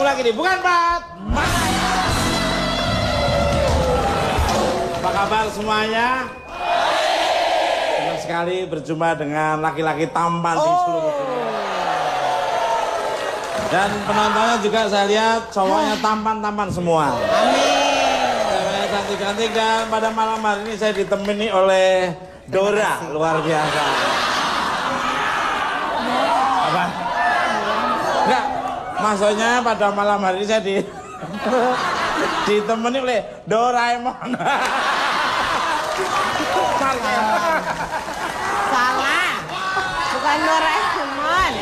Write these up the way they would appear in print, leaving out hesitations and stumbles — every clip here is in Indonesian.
Ketemu lagi di Bukan Empat Mata. Apa kabar semuanya? Senang sekali berjumpa dengan laki-laki tampan di seluruh dunia. Dan penontonnya juga saya lihat cowoknya tampan-tampan semua. Amin. Cantik-cantik, dan pada malam hari ini saya ditemani oleh Dora, luar biasa. Apa? Enggak, maksudnya pada malam hari ini saya ditemani oleh Doraemon. Salah, bukan Doraemon.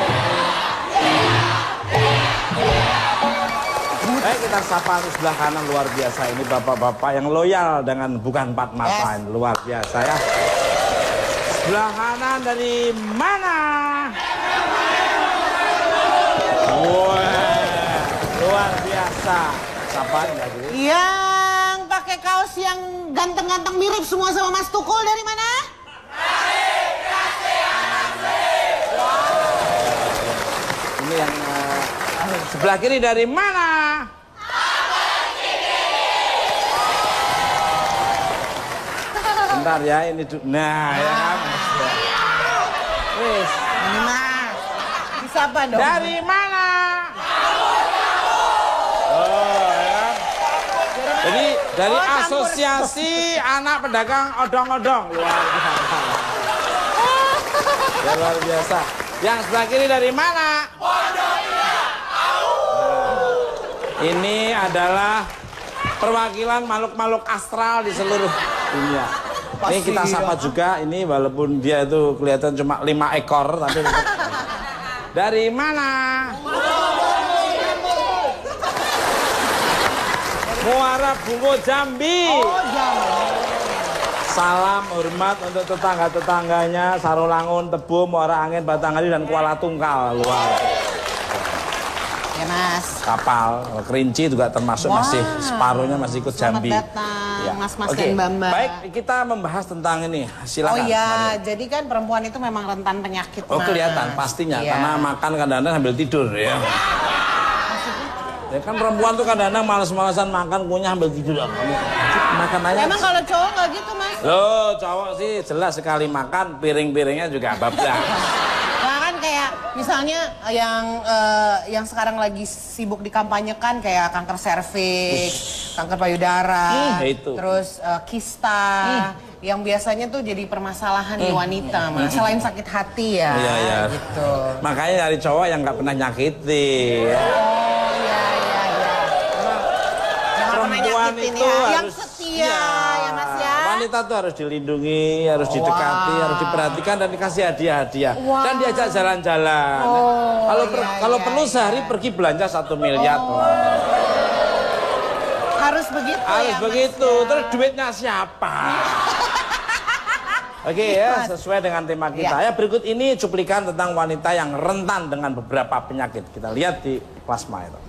Kita sapa di sebelah kanan, luar biasa. Ini bapak-bapak yang loyal dengan Bukan Empat Mata. Yes. Luar biasa ya. Sebelah kanan dari mana? Wah, luar biasa. Sapa lagi. Yang pakai kaos yang ganteng-ganteng mirip semua sama Mas Tukul dari mana? Ini yang sebelah kiri dari mana? Bentar ya, ini nah ya kan. Wis, Nah, disapa dong. dari mana? Oh ya. Jadi dari Asosiasi Anak Pedagang Odong-Odong. Luar biasa. Ya, luar biasa. Yang sebelah kiri dari mana? Ini adalah perwakilan makhluk-makhluk astral di seluruh dunia. Ini kita sapa juga, ini walaupun dia itu kelihatan cuma 5 ekor, tapi dari mana? Muara Bungo Jambi. Salam hormat untuk tetangga-tetangganya, Sarolangun, Tebu, Muara Angin, Batanghari, dan Kuala Tungkal. Luar Ya Mas. kapal Kerinci juga termasuk. Masih separuhnya masih ikut Jambi. Selamat datang Ya. Mas-mas Oke. dan Mbak-mbak. Baik, kita membahas tentang ini. Silakan. Oh iya, Maria. jadi kan perempuan itu memang rentan penyakit. Oh Mas. kelihatan pastinya, Iya. karena makan kadang-kadang sambil tidur ya. Ya kan perempuan tuh kadang-kadang males-malesan makan, kunyah sambil tidur. Kamu makan aja. Emang kalau cowok nggak gitu Mas? Loh, cowok sih jelas sekali makan, piring-piringnya juga bablas. Nah kan kayak misalnya yang sekarang lagi sibuk dikampanyekan kayak kanker serviks, kanker payudara, itu. terus kista, yang biasanya tuh jadi permasalahan di wanita, Mas. Selain sakit hati ya, Iya, iya. gitu. Makanya dari cowok yang nggak pernah nyakiti. Oh iya. Jangan pernah Perempuan nyakitin itu ya. Yang harus setia ya Mas ya. Wanita tuh harus dilindungi, harus didekati, harus diperhatikan dan dikasih hadiah-hadiah. Wow. Dan diajak jalan-jalan. Kalau perlu sehari pergi belanja 1 miliar. Harus begitu Harus ya, Mas, begitu. ya. Terus duitnya siapa? Oke ya, sesuai dengan tema kita. Ya, berikut ini cuplikan tentang wanita yang rentan dengan beberapa penyakit. Kita lihat di plasma itu.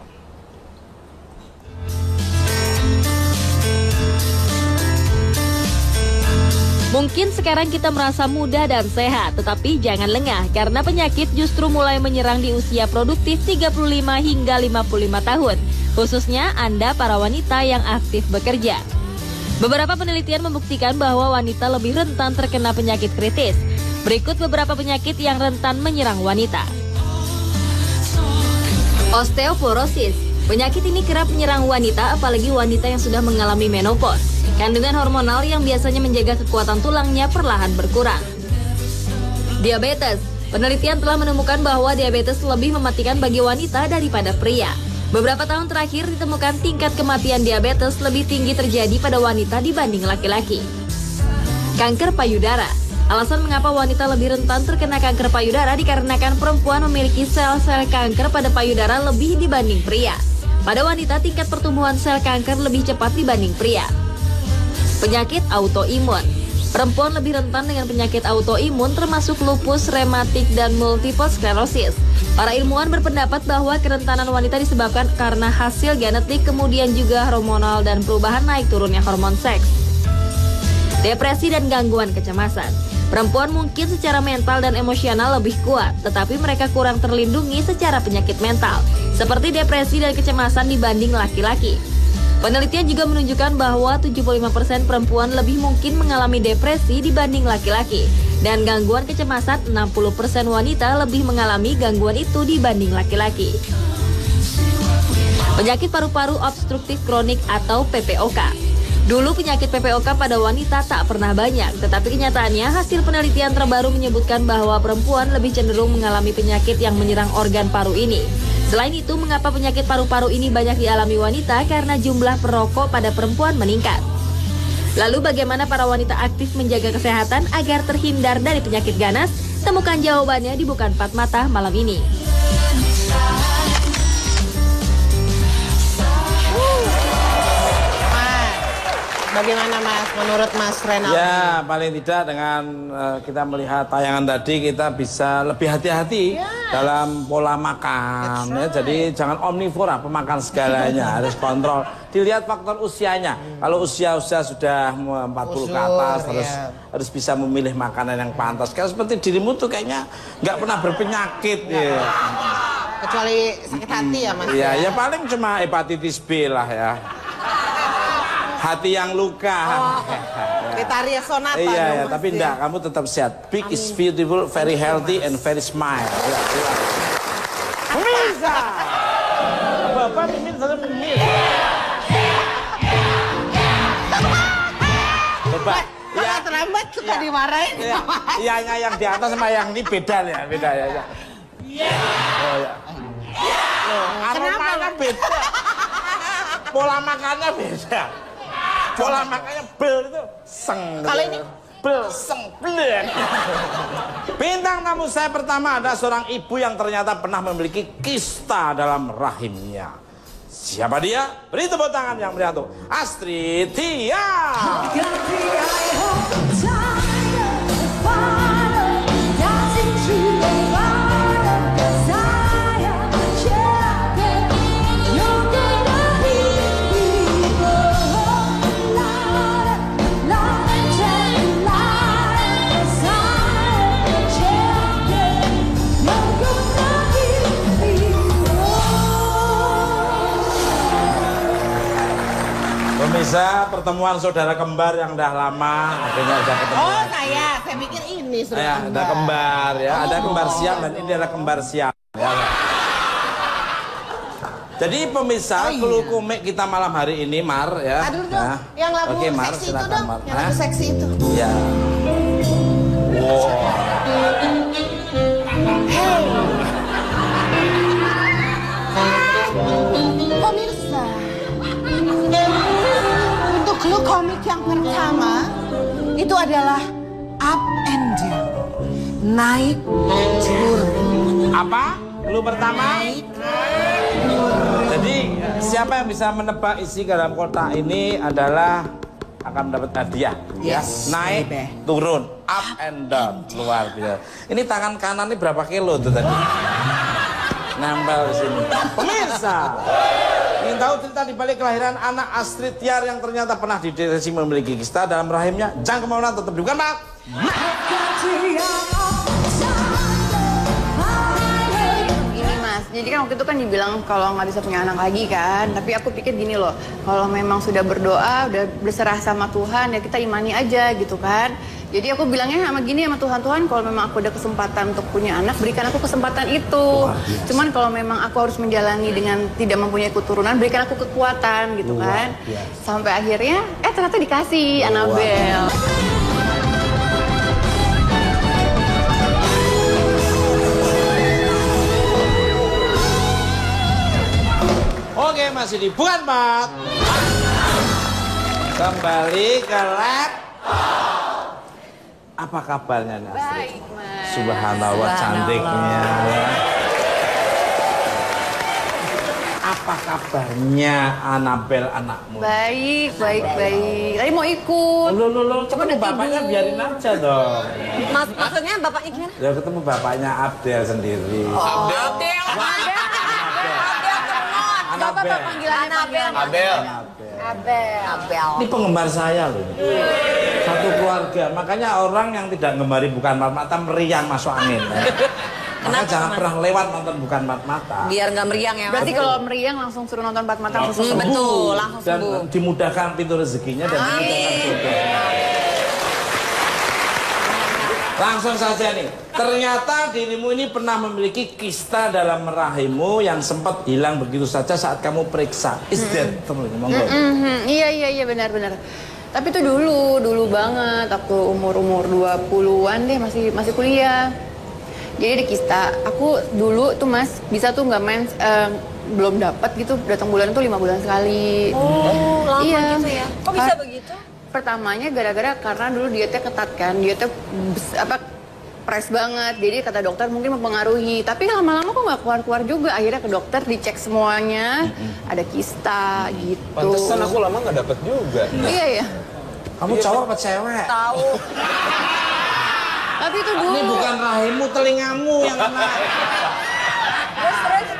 Mungkin sekarang kita merasa muda dan sehat, tetapi jangan lengah karena penyakit justru mulai menyerang di usia produktif 35 hingga 55 tahun, khususnya Anda para wanita yang aktif bekerja. Beberapa penelitian membuktikan bahwa wanita lebih rentan terkena penyakit kritis. Berikut beberapa penyakit yang rentan menyerang wanita. Osteoporosis. Penyakit ini kerap menyerang wanita, apalagi wanita yang sudah mengalami menopause. Kandungan hormonal yang biasanya menjaga kekuatan tulangnya perlahan berkurang. Diabetes. Penelitian telah menemukan bahwa diabetes lebih mematikan bagi wanita daripada pria. Beberapa tahun terakhir ditemukan tingkat kematian diabetes lebih tinggi terjadi pada wanita dibanding laki-laki. Kanker payudara. Alasan mengapa wanita lebih rentan terkena kanker payudara dikarenakan perempuan memiliki sel-sel kanker pada payudara lebih dibanding pria. Pada wanita, tingkat pertumbuhan sel kanker lebih cepat dibanding pria. Penyakit autoimun. Perempuan lebih rentan dengan penyakit autoimun termasuk lupus, rematik, dan multiple sclerosis. Para ilmuwan berpendapat bahwa kerentanan wanita disebabkan karena hasil genetik, kemudian juga hormonal dan perubahan naik turunnya hormon seks. Depresi dan gangguan kecemasan. Perempuan mungkin secara mental dan emosional lebih kuat, tetapi mereka kurang terlindungi secara penyakit mental, seperti depresi dan kecemasan dibanding laki-laki. Penelitian juga menunjukkan bahwa 75% perempuan lebih mungkin mengalami depresi dibanding laki-laki. Dan gangguan kecemasan 60% wanita lebih mengalami gangguan itu dibanding laki-laki. Penyakit paru-paru obstruktif kronik atau PPOK. Dulu penyakit PPOK pada wanita tak pernah banyak, tetapi kenyataannya hasil penelitian terbaru menyebutkan bahwa perempuan lebih cenderung mengalami penyakit yang menyerang organ paru ini. Selain itu, mengapa penyakit paru-paru ini banyak dialami wanita? Karena jumlah perokok pada perempuan meningkat. Lalu bagaimana para wanita aktif menjaga kesehatan agar terhindar dari penyakit ganas? Temukan jawabannya di Bukan Empat Mata malam ini. Bagaimana Mas, menurut Mas Renaldi? Ya, paling tidak dengan kita melihat tayangan tadi, kita bisa lebih hati-hati dalam pola makan. Ya, jadi jangan omnivora, pemakan segalanya, harus kontrol. Dilihat faktor usianya. Kalau usia-usia sudah 40 ke atas, harus bisa memilih makanan yang pantas. Kayak seperti dirimu tuh kayaknya nggak pernah berpenyakit. Ya. Kecuali sakit hati ya Mas? Iya, ya paling cuma hepatitis B lah ya. Hati yang luka. Vitaria sonata. Iya, tapi enggak, kamu tetap sehat. Big is beautiful, very healthy, and very smile. Pemirsa! Bapak mimin saja mimin. Bapak, ya terlambat suka dimarahin. Iya, yang di atas sama yang ini beda ya, beda ya. Oh ya. Aromanya beda. Pola makannya beda. Pola makannya bel itu seng. Kalau ini bel seng bel. Bintang tamu saya pertama ada seorang ibu yang ternyata pernah memiliki kista dalam rahimnya. Siapa dia? Beri tepuk tangan yang meriah untuk Astrid Tia. Pemirsa, pertemuan saudara kembar yang udah lama, akhirnya udah ketemu. Oh, saya pikir ini saudara kembar. Ada kembar ya, ada kembar siang dan ini adalah kembar siang. Ya. Jadi pemirsa, Clue Komik kita malam hari ini, Mar ya. Aduh dong, yang lagu Mar, seksi itu silakan, dong, Mar. yang lagu seksi itu. Ya. Wow. Pemirsa, untuk Clue Komik yang pertama itu adalah up and down, naik turun. Apa? Clue pertama? Jadi siapa yang bisa menebak isi dalam kotak ini adalah akan mendapat hadiah. Yes, naik, turun, up and down, luar biasa. Ini tangan kanan ini berapa kilo tuh tadi? Nempel di sini. Pemirsa, ingin tahu cerita di balik kelahiran anak Astrid Tiar yang ternyata pernah dideteksi memiliki kista dalam rahimnya? Jangan kemana-mana, tetap di Bukan Pak. Jadi kan waktu itu kan dibilang kalau nggak bisa punya anak lagi kan. Tapi aku pikir gini loh, kalau memang sudah berdoa, udah berserah sama Tuhan, ya kita imani aja gitu kan. Jadi aku bilangnya sama gini sama Tuhan, Tuhan kalau memang aku ada kesempatan untuk punya anak, berikan aku kesempatan itu. Cuman kalau memang aku harus menjalani dengan tidak mempunyai keturunan, berikan aku kekuatan gitu kan. Sampai akhirnya, ternyata dikasih Annabelle. Oke, masih di Bukan Pak. Kembali ke lab. Apa kabarnya, Astrid? Baik, Mas. Subhanallah, cantiknya. Apa kabarnya Annabelle anakmu? Baik. Tadi mau ikut. Lo, coba bapaknya biarin aja dong. Maksudnya bapaknya gimana? Ya ketemu bapaknya Abdel sendiri. Abdel. Annabelle. Panggilannya Annabelle. Abel. Abel. Ini penggemar saya loh. Satu keluarga. Makanya orang yang tidak gemari bukan mata meriang masuk angin. Maka jangan pernah lewat nonton bukan mata. Biar nggak meriang ya. Berarti kalau meriang langsung suruh nonton Empat Mata langsung sembuh. Betul, langsung Dan sembuh. dimudahkan pintu rezekinya dan dimudahkan jodohnya. Langsung saja nih. Ternyata dirimu ini pernah memiliki kista dalam rahimmu yang sempat hilang begitu saja saat kamu periksa. Is that true? Monggo. Iya benar-benar. Tapi itu dulu banget. Waktu umur 20-an deh masih kuliah. Jadi ada kista. Aku dulu tuh Mas bisa tuh nggak main belum dapat gitu. Datang bulan tuh 5 bulan sekali. Oh, lama Iya. gitu ya. Kok bisa begitu? Pertamanya gara-gara karena dulu dietnya ketat kan, dietnya press banget, jadi kata dokter mungkin mempengaruhi. Tapi lama-lama kok nggak keluar-keluar juga. Akhirnya ke dokter dicek semuanya, ada kista gitu. Pantesan aku lama nggak dapet juga. Iya ya. Kamu cowok apa cewek? Tahu. Tapi itu dulu. Ini bukan rahimmu, telingamu yang kena.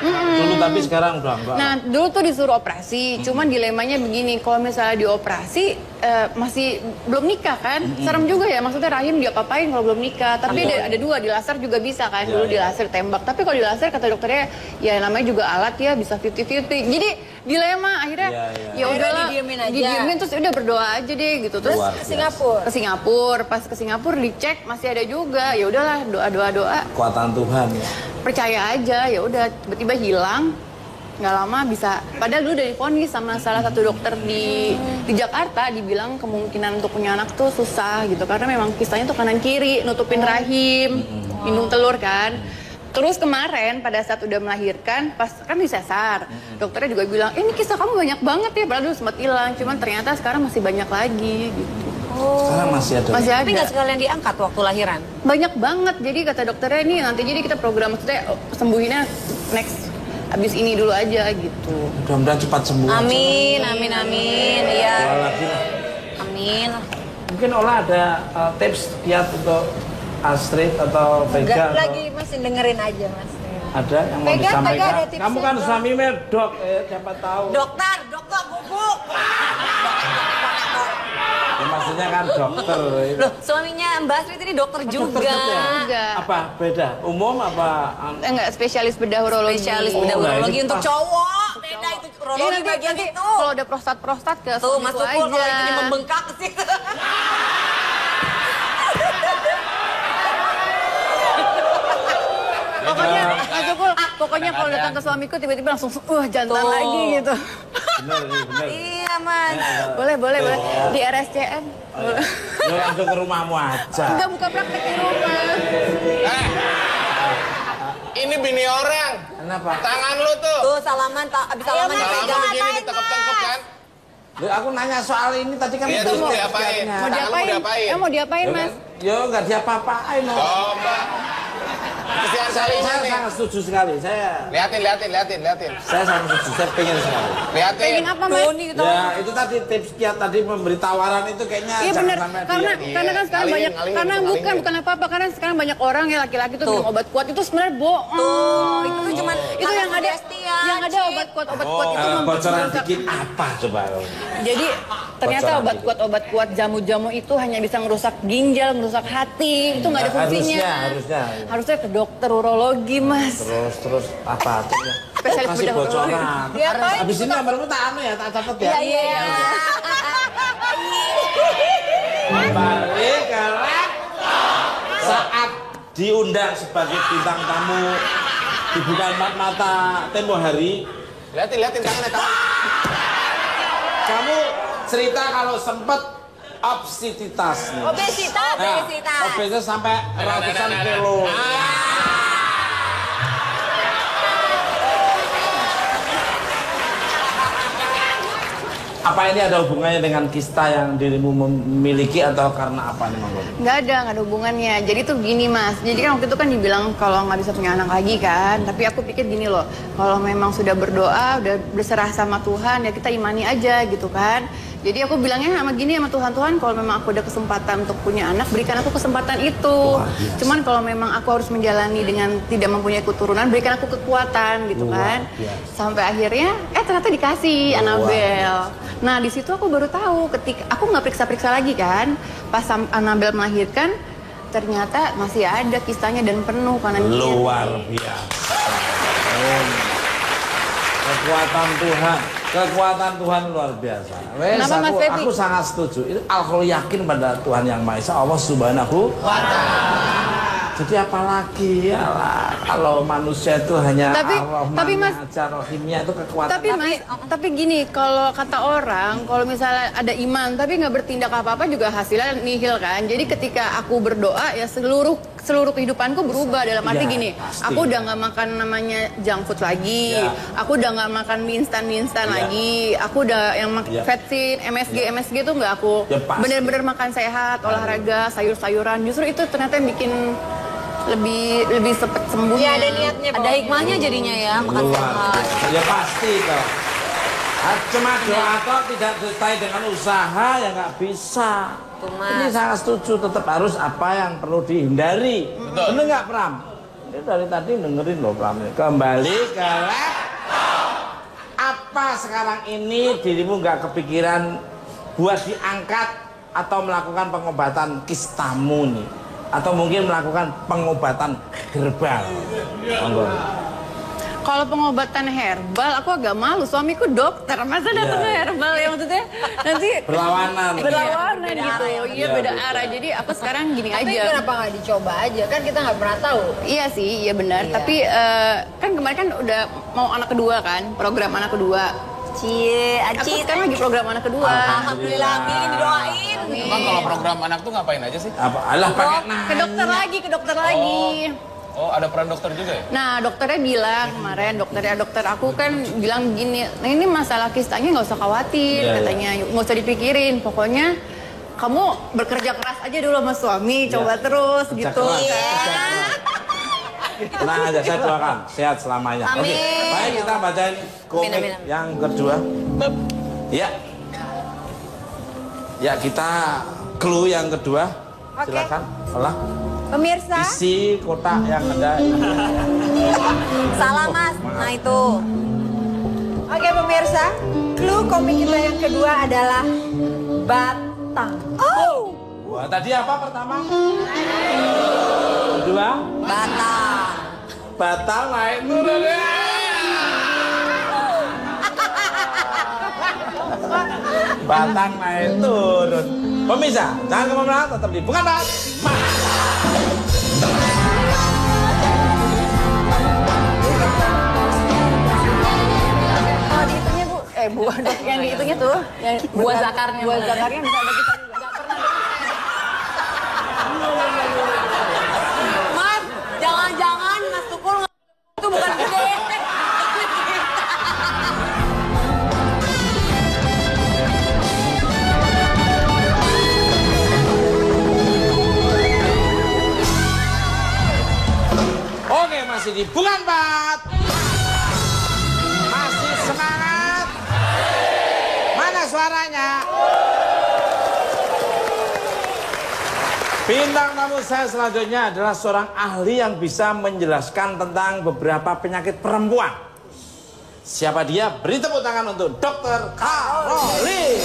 Dulu tapi sekarang udah enggak. Nah dulu tuh disuruh operasi, cuman dilemanya begini, kalau misalnya dioperasi masih belum nikah kan, serem juga ya, maksudnya rahim diapa-apain kalau belum nikah. Tapi ada dua, di laser juga bisa kan, dulu di laser tembak. Tapi kalau di laser kata dokternya, ya namanya juga alat ya, bisa 50-50. Jadi dilema akhirnya, ya udahlah, didiemin aja. didiemin terus udah berdoa aja deh gitu. Terus Ke Singapura. ke Singapura, pas ke Singapura dicek masih ada juga, ya udahlah doa. Kekuatan Tuhan ya. Percaya aja, ya udah tiba-tiba hilang, nggak lama bisa. Padahal dulu udah divonis sama salah satu dokter di Jakarta, dibilang kemungkinan untuk punya anak tuh susah gitu karena memang kistanya tuh kanan kiri nutupin rahim, indung telur kan. Terus kemarin pada saat udah melahirkan, pas kan disesar, dokternya juga bilang, ini kista kamu banyak banget ya, padahal dulu sempat hilang, cuman ternyata sekarang masih banyak lagi gitu. Sekarang masih ada. Masih Tapi nggak ada. sekalian diangkat waktu lahiran. Banyak banget, jadi kata dokternya ini nanti jadi kita program maksudnya sembuhinnya next abis ini dulu aja gitu. Mudah-mudahan cepat sembuh. Amin. Iya. Doa lagi lah. Amin. Mungkin Ola ada tips kiat untuk Astrid atau Vega Enggak, atau lagi masih dengerin aja Mas. ada yang mau Vega disampaikan? ada tipsnya, Kamu kan Dok. suami medok, siapa tahu. Dokter bubuk. Ya, maksudnya kan dokter. Loh, suaminya Mbak Astrid ini dokter juga. Juga. Apa beda? Umum apa? Enggak, spesialis bedah urologi. Spesialis Oh, bedah nah, urologi ini untuk pas. cowok. Beda itu Jadi urologi bagian nanti itu. kalau ada prostat ke Tuh, Mas suamiku Tukul kalau aja. ini membengkak ke situ. Pokoknya, Mas Tukul, pokoknya kalau datang ke suamiku tiba-tiba langsung jantan Tuh. lagi gitu. Bener. Iya, Mas. Boleh. Di RSCM. Lu langsung ke rumahmu aja. Enggak buka praktek di rumah. Ini bini orang. Kenapa? Tangan lu tuh. Tuh salaman abis salaman Salaman dipegang. begini ditekep-tekep kan? Loh, aku nanya soal ini tadi kan Iya, itu terus diapain? kiatnya. Mau Tangan mau diapain? diapain? Mau diapain, Ya, Mas? Yo nggak diapa-apain. No. Coba. Kesian Saya sekali nih. sangat setuju sekali. Saya Liatin. sangat setuju. Saya pengen sekali. Liatin. Pengen apa, Mas? Tuh nih gitu. Ya itu tadi tips kiat tadi memberi tawaran itu kayaknya Iya jangan benar, sampai karena dia. karena kan sekarang Ngalingin, banyak, ngalingin, karena ngalingin. bukan apa-apa, karena sekarang banyak orang ya laki-laki tuh Tuh. minum obat kuat itu sebenarnya bohong. Tuh, itu tuh cuman Itu yang ada, sugestian, yang ada Cik. obat kuat itu Bocoran merusak. dikit apa coba? Jadi ternyata Bocoran obat kuat jamu-jamu itu hanya bisa merusak ginjal, merusak hati, itu nggak ada fungsinya. Harusnya. Ke dokter urologi, Mas. Terus apa tuh ya? Spesialis Kasih bedah bocoran. urologi. Diapain? Habis ini nomormu tak anu ya, tak catat ya. Iya. Balik ke saat diundang sebagai bintang tamu di Bukan Empat Mata tempo hari, Liatin tangannya. kamu cerita kalau sempet obesitas nih. Obesitas. Obesitas sampai ratusan kilo. Apa ini ada hubungannya dengan kista yang dirimu memiliki atau karena apa nih Manggo? Nggak ada hubungannya. Jadi tuh gini Mas, jadi kan waktu itu kan dibilang kalau nggak bisa punya anak lagi kan. Tapi aku pikir gini loh, kalau memang sudah berdoa, udah berserah sama Tuhan ya kita imani aja gitu kan. Jadi aku bilangnya sama gini sama Tuhan, Tuhan kalau memang aku ada kesempatan untuk punya anak, berikan aku kesempatan itu. Cuman kalau memang aku harus menjalani dengan tidak mempunyai keturunan, berikan aku kekuatan gitu kan. Sampai akhirnya, ternyata dikasih Annabelle. Nah di situ aku baru tahu, ketika aku nggak periksa-periksa lagi kan, pas Annabelle melahirkan, ternyata masih ada kisahnya dan penuh kanan kiri. Luar biasa. Kekuatan Tuhan luar biasa. Kenapa, Mas Febi? Aku sangat setuju. Itu aku yakin pada Tuhan yang Maha Esa, Allah Subhanahu wa Ta'ala. Jadi apalagi ya lah, kalau manusia itu hanya tapi Mas, rohimnya itu kekuatan. Tapi Mas, tapi gini, kalau kata orang, kalau misalnya ada iman tapi nggak bertindak apa-apa juga hasilnya nihil kan. Jadi ketika aku berdoa ya seluruh kehidupanku berubah dalam arti gini, pasti. Aku udah nggak makan namanya junk food lagi, aku udah nggak makan mie instan lagi, aku udah yang vetsin, MSG tuh nggak aku bener-bener makan sehat, olahraga, sayur-sayuran. Justru itu ternyata yang bikin lebih cepet sembuh. Iya, ada niatnya, ada hikmahnya jadinya ya, makan sehat. Ya pasti toh. Cuma doa toh tidak disertai dengan usaha ya nggak bisa. Ini sangat setuju, tetap harus apa yang perlu dihindari. Bener nggak Pram? Ini dari tadi dengerin loh Pram. Kembali ke apa sekarang ini dirimu nggak kepikiran buat diangkat atau melakukan pengobatan kistamu nih? Atau mungkin melakukan pengobatan herbal? Kalau pengobatan herbal, aku agak malu. Suamiku dokter, masa datang ke herbal ya maksudnya nanti berlawanan gitu. Iya beda arah. Jadi aku sekarang gini Tapi aja. kenapa nggak dicoba aja? Kan kita nggak pernah tahu. Iya sih, iya benar. Tapi kan kemarin kan udah mau anak kedua kan, program anak kedua. Cie, Aku Aci. sekarang lagi program anak kedua. Alhamdulillah, amin, didoain. Emang kalau program anak tuh ngapain aja sih? Alah pakai Ke dokter lagi. Oh, ada peran dokter juga ya? Nah, dokternya bilang kemarin, dokter aku kan bilang gini, nah ini masalah kistanya nggak usah khawatir, katanya nggak usah dipikirin, pokoknya kamu bekerja keras aja dulu sama suami, coba terus gitu. Tenang aja, saya doakan sehat selamanya. Amin. Oke, baik kita bacain komik Amin. yang kedua. Ya, ya kita clue yang kedua. Silakan, olah. Pemirsa, Isi kotak yang ada. salah Mas. Nah itu. Oke pemirsa, clue komik kita yang kedua adalah batang. Oh, Wah, tadi apa pertama? Kedua? batang. Batang naik turun. Batang naik turun. Pemirsa, jangan kemana-mana, tetap di Bukan Pak. Kalau dihitungnya Bu, yang dihitungnya tuh, yang buah zakarnya bisa ada kita juga. Nggak pernah. Mas, jangan-jangan Mas Tukul itu bukan gede. Oke, masih di Bukan Pat. Masih semangat. Mana suaranya? Bintang tamu saya selanjutnya adalah seorang ahli yang bisa menjelaskan tentang beberapa penyakit perempuan. Siapa dia? Beri tepuk tangan untuk Dr. Karolin.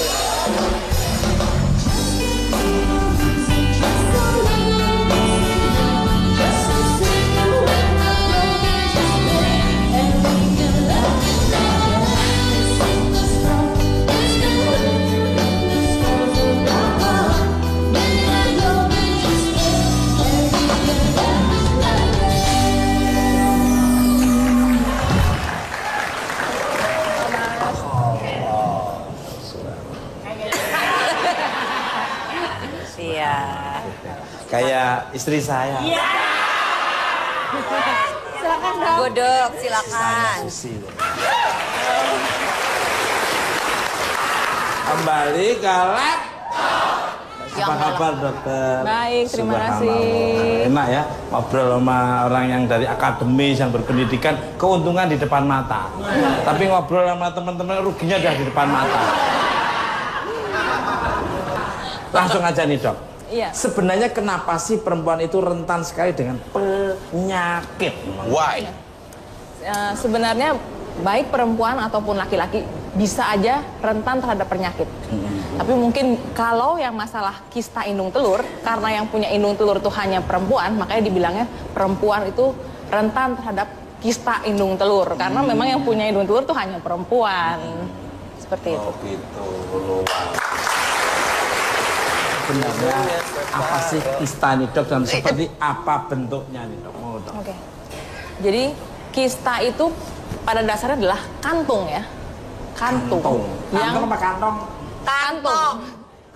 Iya. Kayak istri saya. Silakan dong. Godok, silakan. Susi. Kembali ke lab. Apa kabar dokter? Baik, terima kasih. Enak ya ngobrol sama orang yang dari akademis yang berpendidikan, keuntungan di depan mata. Tapi ngobrol sama teman-teman ruginya udah di depan mata. Langsung aja nih dok. Iya. Sebenarnya kenapa sih perempuan itu rentan sekali dengan penyakit? Why? Sebenarnya baik perempuan ataupun laki-laki bisa aja rentan terhadap penyakit. Tapi mungkin kalau yang masalah kista indung telur, karena yang punya indung telur itu hanya perempuan, makanya dibilangnya perempuan itu rentan terhadap kista indung telur. Karena memang yang punya indung telur itu hanya perempuan. Seperti itu. Oh gitu. Sebenarnya apa sih kista nih dok dan seperti apa bentuknya nih dok? Mau dok? Oke. Jadi kista itu pada dasarnya adalah kantung ya. Kantung. Kantong apa kantong? Kantung.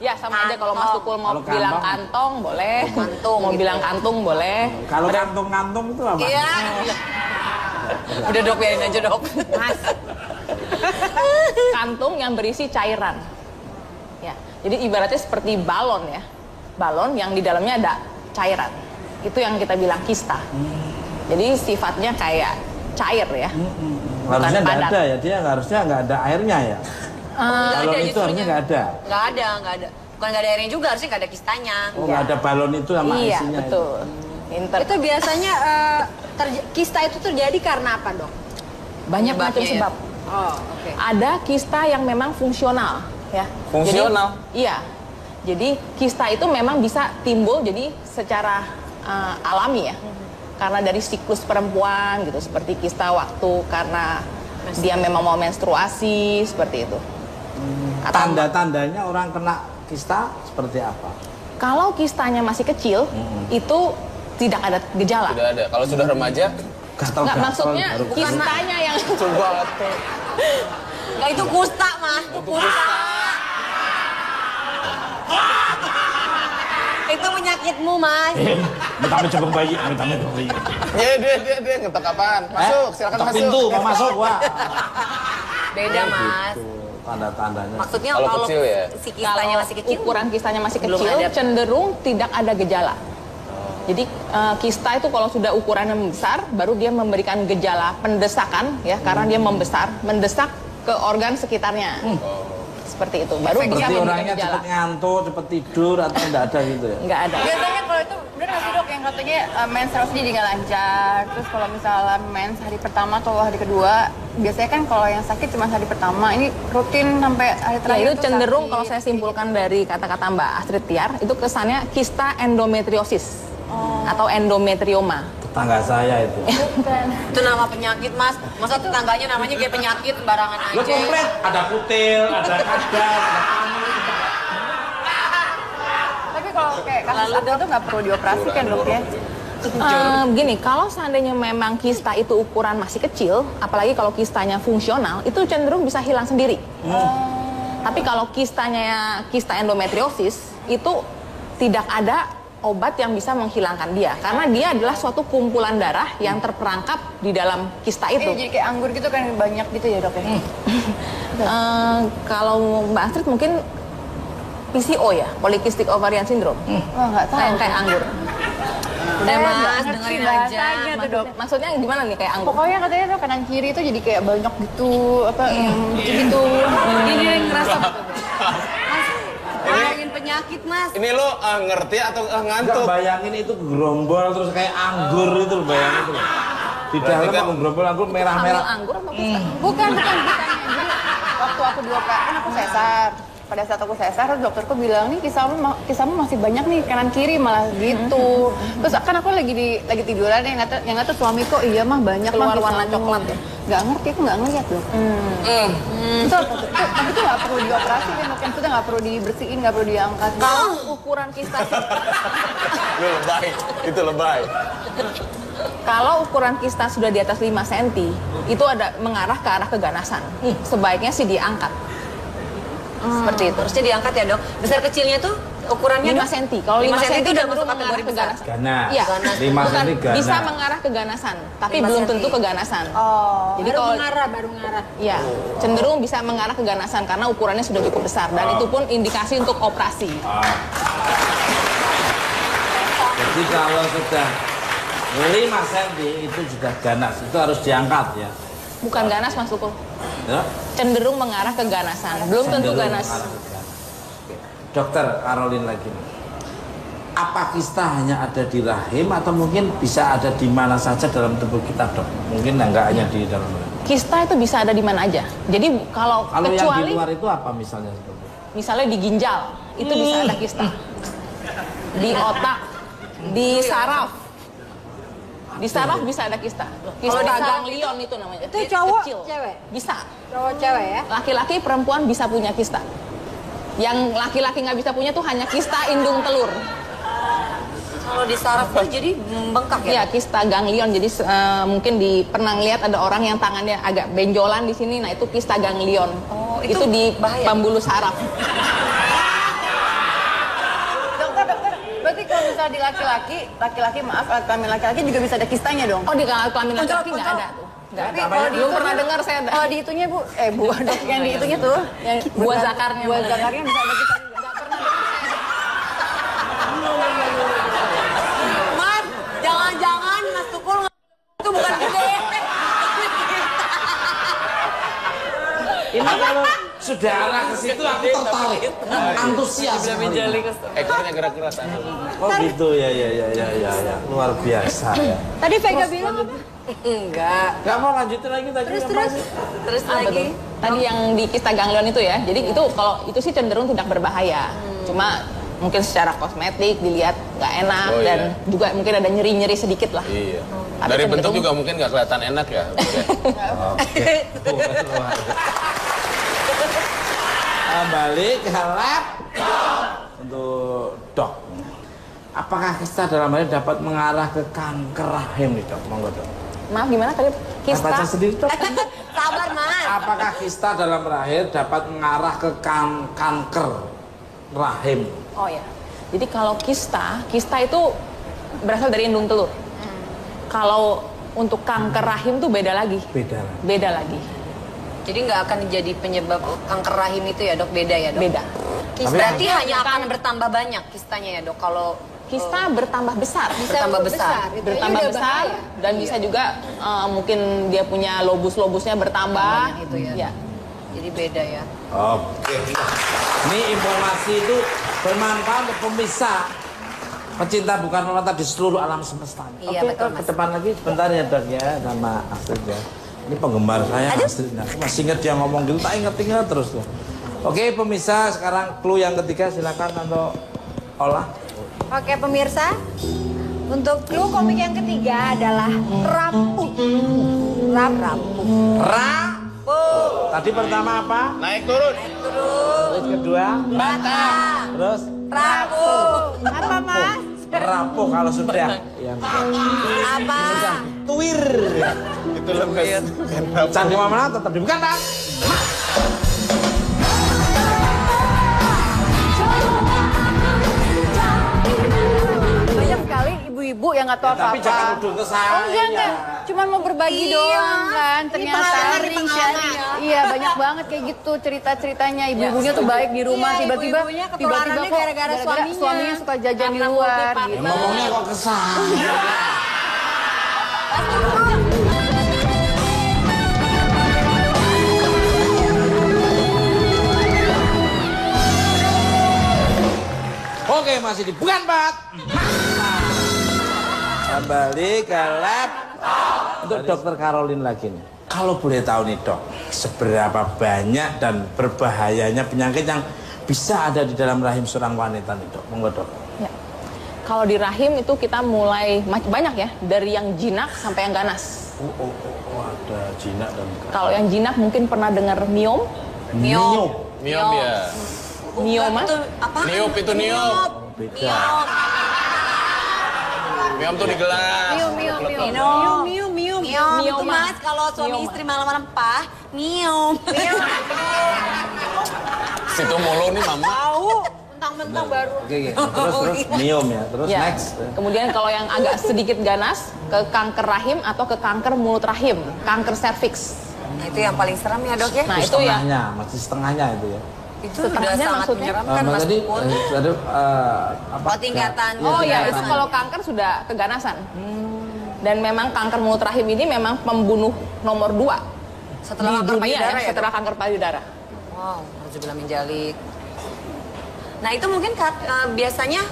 Ya sama aja kalau Mas Tukul mau Kalau bilang kantong. kantong boleh. Kantung Mau gitu. bilang kantung boleh. Kalau kantung-kantung itu apa? Iya. Udah dok, biarin aja dok. Mas. Kantung yang berisi cairan. Ya. Jadi ibaratnya seperti balon ya. Balon yang di dalamnya ada cairan. Itu yang kita bilang kista. Jadi sifatnya kayak cair ya. Harusnya nggak padat. ada ya, dia harusnya nggak ada airnya ya. Kalau itu harusnya nggak ada. Nggak ada. Bukan nggak ada airnya juga, harusnya nggak ada kistanya. Oh nggak ada balon itu sama Iya, isinya. betul. Itu biasanya kista itu terjadi karena apa dok? Banyak macam Penyebabnya ya? sebab. Oh, oke. Ada kista yang memang fungsional ya. Fungsional? Jadi, iya. Jadi kista itu memang bisa timbul jadi secara alami ya. Karena dari siklus perempuan gitu, seperti kista waktu karena dia memang mau menstruasi seperti itu. Atau Tanda-tandanya orang kena kista seperti apa? kalau kistanya masih kecil itu tidak ada gejala. Tidak ada. Kalau sudah remaja, Gatal-gatal Nggak, maksudnya baru. kistanya yang coba tuh. Nggak, itu kusta mas, itu kusta. Itu penyakitmu mas. Minta cebong bayi, minta bayi. Dia ngetok apaan? Masuk, silakan Ketok masuk. pintu, mau masuk gua. Beda mas. Gitu, tanda-tandanya. Maksudnya Kalau kalau kecil ya? si kistanya masih kecil, ukuran kistanya masih belum kecil, ada. cenderung tidak ada gejala. Jadi kista itu kalau sudah ukurannya besar, baru dia memberikan gejala pendesakan ya, karena dia mendesak ke organ sekitarnya. Seperti itu. Baru bisa Seperti memberikan orangnya gejala. cepet ngantuk, cepet tidur atau enggak ada gitu ya? Nggak ada. Biasanya kalau itu bener nggak sih dok yang katanya menstruasi jadi nggak lancar. Terus kalau misalnya mens hari pertama atau hari kedua, biasanya kan kalau yang sakit cuma hari pertama, ini rutin sampai hari Ya terakhir itu tuh cenderung sakit. kalau saya simpulkan dari kata-kata Mbak Astrid Tiar, itu kesannya kista endometriosis atau endometrioma. Tetangga saya itu. itu nama penyakit mas. Masa tetangganya namanya kayak penyakit sembarangan Lo aja. komplit, ada kutil, ada kadal, ada kami. Tapi kalau kayak kasus akal tuh nggak perlu dioperasi kan dok ya? Begini, kalau seandainya memang kista itu ukuran masih kecil, apalagi kalau kistanya fungsional, itu cenderung bisa hilang sendiri. Tapi kalau kistanya kista endometriosis, itu tidak ada obat yang bisa menghilangkan dia. Karena dia adalah suatu kumpulan darah yang terperangkap di dalam kista itu. Jadi kayak anggur gitu kan banyak gitu ya dok ya? Kalau Mbak Astrid mungkin PCO ya, Polycystic Ovarian Syndrome. Wah nggak tahu. Kayak anggur. Udah mas, ngerti dengerin bahasanya aja. tuh dok. Maksudnya gimana nih kayak anggur? Pokoknya katanya tuh kanan kiri tuh jadi kayak banyak gitu, apa yang gitu. Ini yang ngerasa ngomongin penyakit mas. Ini lo ngerti atau Enggak, ngantuk? bayangin itu gerombol terus kayak anggur itu loh, bayangin itu loh. Di dalam kan- mau gerombol anggur merah-merah. Hamil anggur apa kista? Bukan. Jadi waktu aku kan aku sesar. Pada saat aku sesar, terus dokterku bilang nih kisahmu masih banyak nih kanan kiri malah gitu. Terus kan aku lagi tiduran yang ngata suami kok iya mah banyak Keluar mah warna kisahmu. coklat ya? Nggak ngerti, aku nggak ngeliat loh. Itu apa tuh? Tapi itu nggak perlu dioperasi kan, mungkin itu nggak perlu dibersihin, nggak perlu diangkat. Kalau ukuran kista Lu lebay, itu lebay. kalau ukuran kista sudah di atas 5 cm, itu ada mengarah ke arah keganasan. Sebaiknya sih diangkat. Seperti itu. Harusnya diangkat ya dok. Besar kecilnya tuh ukurannya 5 dok? cm. Kalau 5 cm itu udah masuk cenderung kategori mengarah besar. keganasan. Ganas. Iya. 5 Bukan, cm ganas. bisa mengarah ke ganasan, tapi 5 belum cm. tentu keganasan. Oh. Jadi Baru kalau mengarah. ya cenderung bisa mengarah ke ganasan karena ukurannya sudah cukup besar dan itu pun indikasi untuk operasi. Jadi kalau sudah 5 cm itu sudah ganas, itu harus diangkat ya. Bukan ganas Mas Tukul. Ya? Cenderung mengarah ke ganasan, belum tentu Cenderung ganas. mengarah ke ganas. Oke. Dokter Caroline lagi nih. Apa kista hanya ada di rahim atau mungkin bisa ada di mana saja dalam tubuh kita, Dok? Mungkin enggak hanya di dalam rahim. Kista itu bisa ada di mana aja. Jadi kalau yang kecuali di luar itu apa misalnya? misalnya di ginjal, itu bisa ada kista. Di otak, di saraf. Di saraf bisa ada kista. Kista ganglion itu namanya. Itu cowok, kecil. cewek? Bisa. Cowok cewek ya? Laki-laki, perempuan bisa punya kista. Yang laki-laki nggak bisa punya tuh hanya kista indung telur. Kalau di saraf itu jadi membengkak ya? Iya, kista ganglion. Jadi mungkin pernah lihat ada orang yang tangannya agak benjolan di sini. Nah, itu kista ganglion. Oh, itu di bahaya. pembuluh saraf. Dokter, berarti kalau misalnya di laki-laki maaf, kelamin laki-laki juga bisa ada kistanya dong? Oh, di kelamin laki-laki nggak kontrol. ada tuh. Nggak ada. Kalau di Belum itu pernah tuh- dengar saya ada. Kalau di itunya Bu, dok, yang di itunya tuh, yang Buah zakarnya. buah zakarnya bisa ada kistanya. Nggak pernah dengar saya. Mas, jangan-jangan Mas Tukul itu bukan gede. Ini kalau sudah arah ke situ aku tertarik, antusias. Ekornya gerak-gerak. Oh gitu ya, luar biasa ya. Tadi Vega bilang apa? Enggak. Gak mau lanjutin lagi tadi. Terus lagi. Tadi yang di kista ganglion itu ya. Jadi itu kalau itu sih cenderung tidak berbahaya. Cuma mungkin secara kosmetik dilihat nggak enak Oh, dan iya. juga mungkin ada nyeri-nyeri sedikit lah. Iya. Tapi Dari bentuk cenderung- juga mungkin nggak kelihatan enak ya. Oke. Balik ke lab untuk Dok. Apakah kista dalam hal ini dapat mengarah ke kanker rahim nih, Dok? Monggo, Dok. Maaf gimana tadi kista? Baca sendiri, Dok. Sabar Mas. Apakah kista dalam rahim dapat mengarah ke kanker rahim? Oh ya. Jadi kalau kista itu berasal dari indung telur. Kalau untuk kanker rahim tuh beda lagi. Beda lagi. Jadi nggak akan jadi penyebab kanker rahim itu ya dok, beda ya dok? Beda. Berarti hanya akan bertambah banyak kistanya ya dok kalau Kista bertambah besar. bertambah besar. Bertambah besar dan bisa juga mungkin dia punya lobus-lobusnya bertambah. Itu ya. Ya. Jadi beda ya. Oke. Ini informasi itu bermanfaat untuk pemirsa pecinta bukan pemerintah di seluruh alam semesta. Iya, Oke, betul, ke Mas. depan lagi sebentar ya Dok ya, sama Astrid ya. Ini penggemar saya Astrid. Nah, aku masih ingat dia ngomong gitu, tak ingat terus tuh. Oke pemirsa, sekarang clue yang ketiga silakan untuk olah. Oke pemirsa, untuk clue komik yang ketiga adalah rapuh. Rapuh. Tadi pertama apa? Naik turun. Terus kedua? Batang. Terus? Rapuh. Apa mas? Rapuh kalau sudah. Ya, Apa? tuwir. Itu lemes. Candi mana tetap dibuka Pak. Banyak sekali ibu-ibu yang nggak tahu Ya, tapi jangan apa-apa. nuduh ke saya. Oh enggak. Cuman mau berbagi Iya. doang kan. Ini Ternyata pengalaman, pengalaman. Iya banyak banget kayak gitu cerita-ceritanya. Ibu-ibunya tuh baik di rumah. Iya, Tiba-tiba ibu-ibunya ketularannya kok gara-gara suaminya. suka jajan di Karena luar. multi-partner. Gitu. Ngomongnya kok kesal. Oke, masih di bukan Pak. Kembali ke lab untuk Dokter Caroline lagi nih. Kalau boleh tahu nih Dok, seberapa banyak dan berbahayanya penyakit yang bisa ada di dalam rahim seorang wanita nih Dok? Monggo Dok. Ya. Kalau di rahim itu kita mulai banyak ya, dari yang jinak sampai yang ganas. Oh, ada jinak dan Kalau yang jinak mungkin pernah dengar miom, niup. Miom ya. mioma. Itu apa? Niup itu niup. Beda. Miom tuh digelas. Mium. Itu Mioma. mas kalau suami Mioma. istri malam-malam pah, mium. Situ mulu nih mama. Tahu, mentang-mentang baru. Oke. Terus nium ya. Terus Ya. next. Kemudian kalau yang agak sedikit ganas ke kanker rahim atau ke kanker mulut rahim, kanker serviks. Itu yang paling seram ya dok ya? Nah itu ya setengahnya, masih setengahnya itu ya. Itu udah setengahnya sangat maksudnya? menyeramkan mas tadi Pupul. ada apa? Oh, tingkatan. Iya, Oh ya, tingkatan. itu kalau kanker sudah keganasan. Dan memang kanker mulut rahim ini memang pembunuh nomor 2 Setelah di kanker dunia payudara ya, setelah kanker payudara. Wow, harus bilang menjalik. Nah itu mungkin biasanya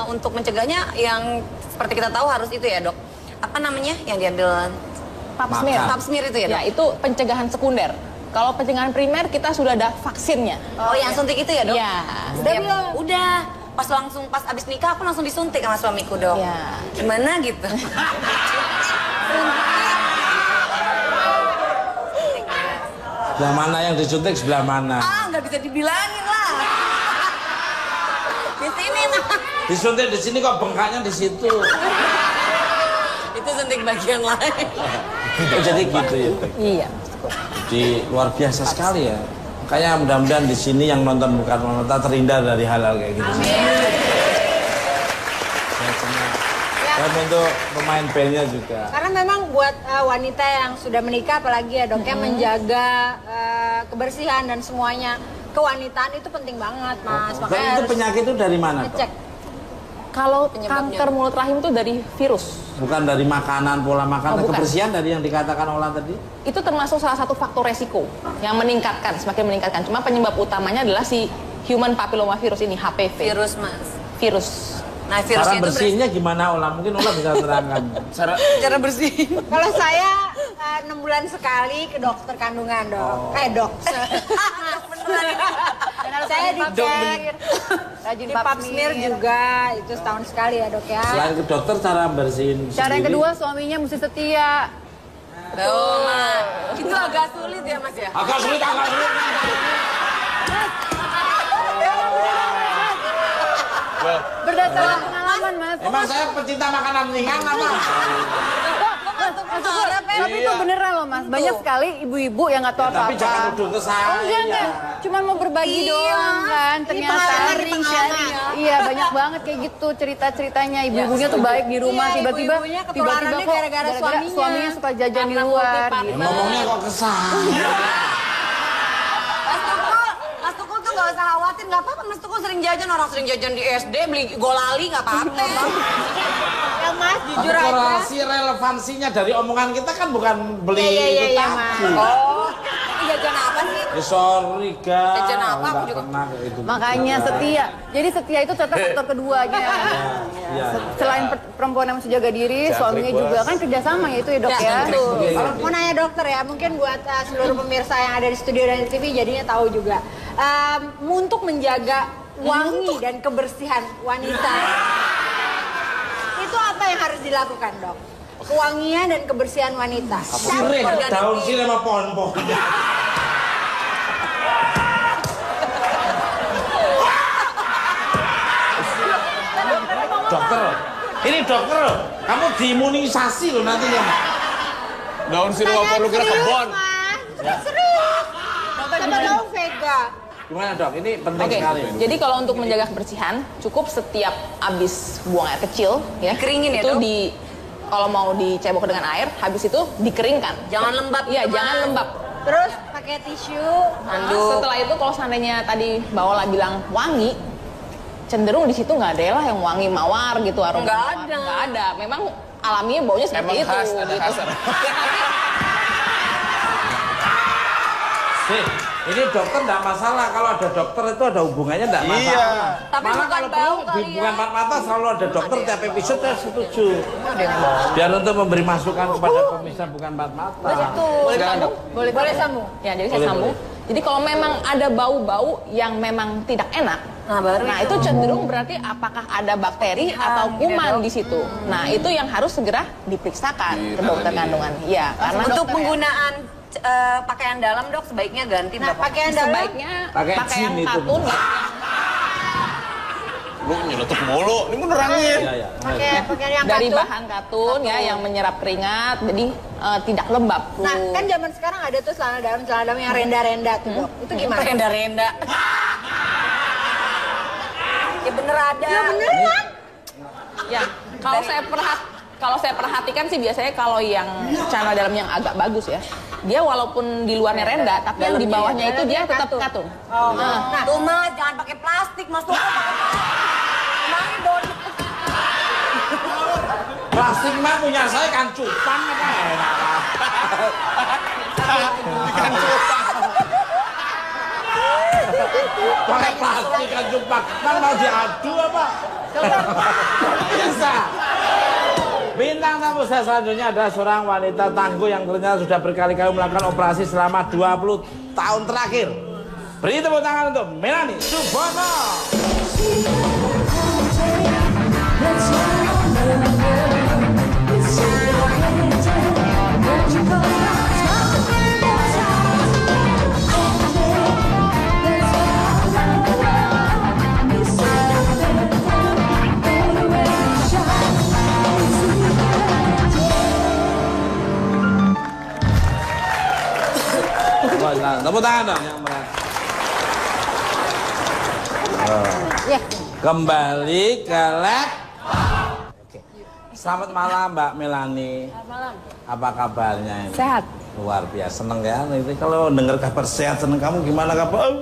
untuk mencegahnya yang seperti kita tahu harus itu ya dok. Apa namanya yang diambil? Pap smear. Pap smear itu ya dok? Ya itu pencegahan sekunder. Kalau pencegahan primer kita sudah ada vaksinnya. Oh yang suntik itu ya dok? Iya. Udah belum? Udah. Pas abis nikah aku langsung disuntik sama suamiku dok. Ya. Gimana gitu? Sebelah mana yang disuntik, sebelah mana? Nggak bisa dibilangin lah. Di sini mah. Disuntik di sini kok bengkaknya di situ. Itu suntik bagian lain. Oh, jadi gitu ya. Iya. Di luar biasa sekali ya. Kayak mudah-mudahan di sini yang nonton bukan wanita terhindar dari hal-hal kayak gitu. Dan untuk pemain bandnya juga. Karena memang buat wanita yang sudah menikah apalagi ya dok ya menjaga kebersihan dan semuanya kewanitaan itu penting banget mas. Dan Makanya itu harus penyakit itu dari mana? ngecek. Kalau kanker mulut rahim itu dari virus. Bukan dari makanan, pola makan, bukan. kebersihan dari yang dikatakan Olan tadi? Itu termasuk salah satu faktor resiko yang meningkatkan, semakin meningkatkan. Cuma penyebab utamanya adalah si human papilloma virus ini, HPV. Virus mas. Virus. Nah Cara virusnya itu bersihnya gimana Olan? Mungkin Olan bisa terangkan. cara bersih. Kalau saya 6 bulan sekali ke dokter kandungan dok. Dok. Saya dicek. Rajin pap smear juga itu setahun sekali ya dok ya. Selain ke dokter, cara bersihin Cara yang sendiri? kedua suaminya mesti setia. Betul. Itu agak sulit ya mas ya. Agak sulit. Berdasarkan pengalaman mas. Emang saya pecinta makanan ringan apa? Tapi itu beneran loh mas. Banyak sekali ibu-ibu yang nggak tahu Ya, tapi apa-apa. jangan nuduh ke saya. Oh enggak. Cuman mau berbagi doang kan. Ternyata pengalaman. Iya banyak banget kayak gitu cerita-ceritanya. Ibu-ibunya tuh baik di rumah. Iya, Tiba-tiba ibu-ibunya ketularannya kok gara-gara suaminya. suka jajan di luar. multi-partner. Gitu. Ngomongnya kok kesal. Mas Tukul tuh gak usah khawatir, gak apa-apa Mas Tukul sering jajan, orang sering jajan di SD, beli golali gak apa-apa. Ya mas jujur Tapi aja. korelasi relevansinya dari omongan kita kan bukan beli Iya, itu iya, tadi. Oh, jajan apa sih? Sorry guys. Jajan apa? Aku Nggak juga- pernah kayak itu. Makanya setia. Jadi setia itu ternyata faktor keduanya. Iya. Selain perempuan yang mesti jaga diri, suaminya juga kan kerjasama ya itu ya dok ya. Kalau mau nanya dokter ya, mungkin buat seluruh pemirsa yang ada di studio dan di TV jadinya tahu juga. Untuk menjaga wangi dan kebersihan wanita, itu apa yang harus dilakukan dok? Kewangian dan kebersihan wanita. Sirih, daun sirih sama pohon-pohon. Dokter, ini dokter, kamu diimunisasi loh nantinya. Daun sirih apa lu kira kebon? Serius. Sama daun vega. Gimana dok? Ini penting Oke, sekali. jadi kalau untuk menjaga kebersihan, cukup setiap habis buang air kecil, ya, Dikeringin ya, itu Dok? kalau mau dicebok dengan air, habis itu dikeringkan. Jangan lembab Iya, gitu, jangan Mas. lembab. Terus pakai tisu. Handuk. Setelah itu kalau seandainya tadi Mbak Ola bilang wangi, cenderung di situ nggak ada lah yang wangi mawar gitu, aroma Nggak mawar. ada. Nggak ada. Memang alaminya baunya seperti Emang itu. khas, ada gitu. khas. Sih, ini dokter enggak masalah. Kalau ada dokter itu ada hubungannya enggak masalah. Iya. Tapi Malah bukan kalau bau perlu kali di bukan ya. empat mata selalu ada dokter tiap episode saya setuju. Biar untuk memberi masukan kepada pemirsa bukan empat mata. Boleh sambung? Boleh sambung. Ya, jadi saya Boleh, sambung. Jadi kalau memang ada bau-bau yang memang tidak enak, Nah, baru itu cenderung berarti apakah ada bakteri atau kuman di situ. Nah, itu yang harus segera diperiksakan ke dokter kandungan. Ya, karena Untuk dokter ya. penggunaan pakaian dalam dok sebaiknya ganti Nah, berapa? pakaian dalam. sebaiknya Pakai pakaian jin itu. katun Lu nyeletuk mulu, ini mau nerangin. Iya, iya. Pakai pakaian yang dari katun. bahan katun ya yang menyerap keringat, jadi tidak lembab. Nah, kan zaman sekarang ada tuh celana dalam yang renda-renda tuh, Dok. Itu gimana? Renda-renda. Ya bener ada. Ya beneran. Ya, kalau saya perhatikan sih biasanya kalau yang celana dalam yang agak bagus ya, dia walaupun di luarnya renda, tapi yang di bawahnya itu dia tetap katun. Oh. Nah, tuh mas, jangan pakai plastik mas tuh. Emangnya don. Plastik mah punya saya kan cupang apa enak. Ikan cupang. Pakai plastik kan jumpak. Kan mau diadu apa? Bisa. Bintang tamu saya selanjutnya adalah seorang wanita tangguh yang ternyata sudah berkali-kali melakukan operasi selama 20 tahun terakhir. Beri tepuk tangan untuk Melanie Subono. Tepuk tangan dong yang berat. Ya. Kembali ke lab. Oke. Selamat malam Mbak Melanie. Selamat malam. Apa kabarnya ini? Sehat. Luar biasa, seneng ya. Nanti kalau dengar kabar sehat, seneng kamu gimana kabar?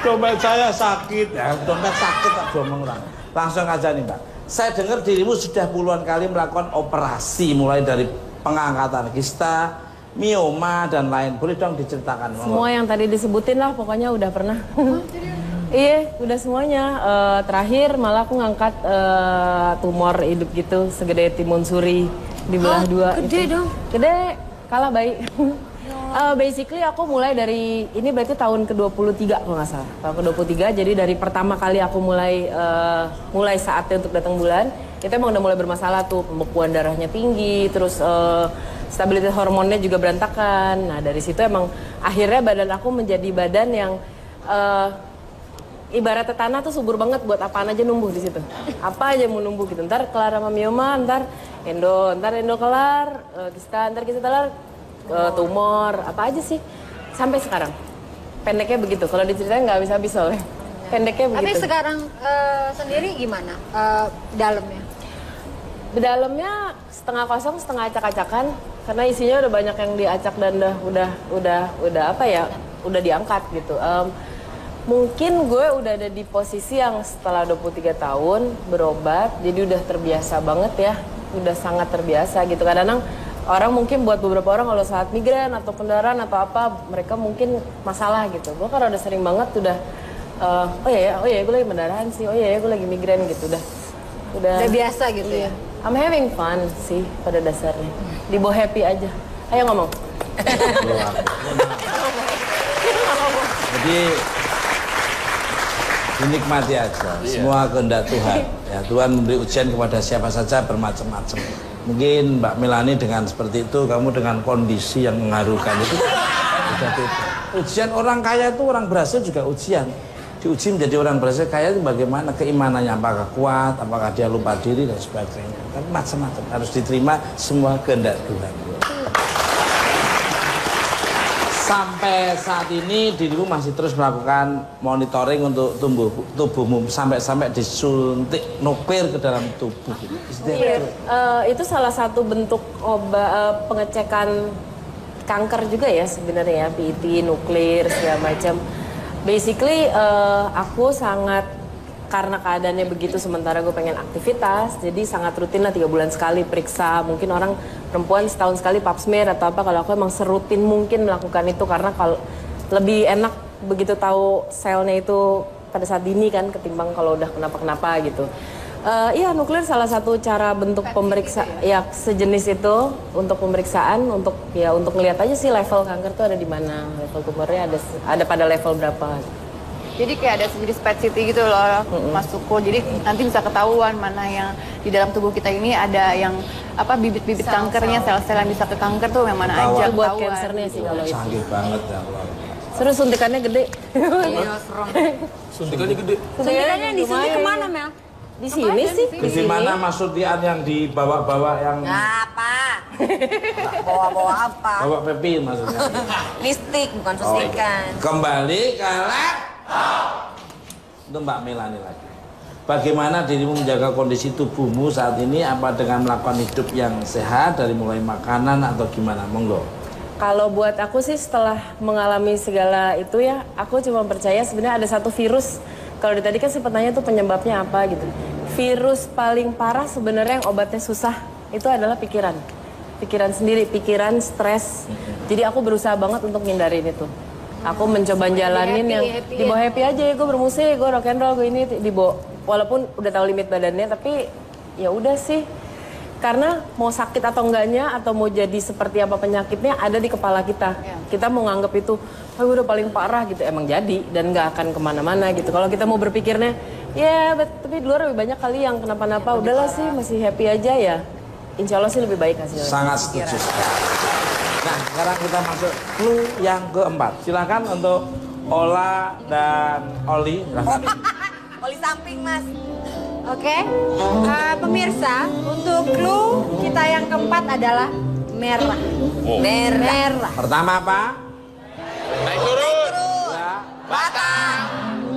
Dompet saya sakit. Ya, dompet sakit tak ngomong orang. Langsung aja nih Mbak. Saya dengar dirimu sudah puluhan kali melakukan operasi mulai dari pengangkatan kista, mioma dan lain. Boleh dong diceritakan? Semua yang tadi disebutin lah, pokoknya udah pernah. Iya, udah semuanya. Terakhir malah aku ngangkat tumor hidup gitu, segede timun suri di belah dua. Gede itu. dong. Gede, kalah bayi. Basically aku mulai dari, ini berarti tahun ke-23 kalau nggak salah. Tahun ke-23, jadi dari pertama kali aku mulai saatnya untuk datang bulan, itu emang udah mulai bermasalah tuh, pembekuan darahnya tinggi, terus stabilitas hormonnya juga berantakan. Nah dari situ emang akhirnya badan aku menjadi badan yang ibaratnya tanah tuh subur banget buat apaan aja numbuh di situ. Apa aja mau numbuh gitu. Ntar kelar sama mioma, ntar endo kelar, kista kelar, tumor, apa aja sih. Sampai sekarang. Pendeknya begitu. Kalau diceritain nggak habis-habis soalnya. Pendeknya begitu. Tapi sekarang sendiri gimana dalamnya? Di dalamnya setengah kosong, setengah acak-acakan. Karena isinya udah banyak yang diacak dan udah apa ya, udah diangkat gitu. Mungkin gue udah ada di posisi yang setelah 23 tahun berobat, jadi udah terbiasa banget ya, udah sangat terbiasa gitu. Kadang-kadang orang mungkin buat beberapa orang kalau saat migrain atau pendarahan atau apa, mereka mungkin masalah gitu. Gue karena udah sering banget udah, oh iya gue lagi pendarahan sih, oh iya gue lagi migrain gitu, udah biasa gitu ya? I'm having fun sih pada dasarnya, dibawa happy aja. Ayo ngomong. Jadi dinikmati aja, semua kehendak Tuhan. Ya, Tuhan memberi ujian kepada siapa saja bermacam-macam. Mungkin Mbak Melanie dengan seperti itu, kamu dengan kondisi yang mengharukan itu sudah beda. Ujian orang kaya itu, orang berhasil juga ujian. Diuji menjadi orang berhasil kaya itu bagaimana keimanannya, apakah kuat, apakah dia lupa diri dan sebagainya. Kan macam-macam harus diterima semua kehendak Tuhan. Sampai saat ini dirimu masih terus melakukan monitoring untuk tubuhmu sampai disuntik nuklir ke dalam tubuh. Itu salah satu bentuk pengecekan kanker juga ya sebenarnya ya, PET, nuklir segala macam. Basically aku sangat, karena keadaannya begitu sementara gue pengen aktivitas, jadi sangat rutin lah 3 bulan sekali periksa. Mungkin orang perempuan setahun sekali pap smear atau apa, kalau aku emang serutin mungkin melakukan itu karena kalau lebih enak begitu tahu selnya itu pada saat dini kan ketimbang kalau udah kenapa-kenapa gitu. Iya, nuklir salah satu cara bentuk pemeriksa ya sejenis itu untuk pemeriksaan untuk ngelihat aja sih level kanker tuh ada di mana, level tumornya ada pada level berapa. Jadi kayak ada sejenis PET CT gitu loh, Mas Suko. Jadi nanti bisa ketahuan mana yang di dalam tubuh kita ini ada yang apa bibit-bibit kankernya, sel-sel yang bisa ke kanker tuh yang mana aja. Buat kansernya sih kalau itu. Canggih banget ya. Seru, suntikannya gede. Iya, serem. Suntikannya gede. Suntikannya di sini kemana, Mel? Di sini sih. Di mana Mas Sutian yang dibawa-bawa yang Apa? Bawa-bawa apa? bawa pepin maksudnya. Listrik, bukan suntikan. Kembali ke lab. Untuk Mbak Melanie lagi. Bagaimana dirimu menjaga kondisi tubuhmu saat ini? Apa dengan melakukan hidup yang sehat dari mulai makanan atau gimana? Monggo. Kalau buat aku sih setelah mengalami segala itu ya, aku cuma percaya sebenarnya ada satu virus. Kalau tadi kan sempat nanya tuh penyebabnya apa gitu. Virus paling parah sebenarnya yang obatnya susah itu adalah pikiran. Pikiran sendiri, pikiran, stres. Jadi aku berusaha banget untuk ngindarin itu. Aku mencoba jalanin yang dibawa happy aja ya, gue bermusik, gue rock and roll, gue ini dibawa. Walaupun udah tahu limit badannya, tapi ya udah sih. Karena mau sakit atau enggaknya, atau mau jadi seperti apa penyakitnya ada di kepala kita. Kita mau nganggep itu, gue udah paling parah gitu, emang jadi dan nggak akan kemana-mana gitu. Kalau kita mau berpikirnya, ya tapi di luar lebih banyak kali yang kenapa-napa, udahlah sih masih happy aja ya. Insya Allah sih lebih baik hasilnya. Sangat setuju sekali. Nah, sekarang kita masuk clue yang keempat. Silakan untuk Ola dan Oli. Silakan. Oli samping, Mas. Oke, pemirsa, untuk clue kita yang keempat adalah merah. Merah. Pertama apa? Naik turun. Ya. Batang.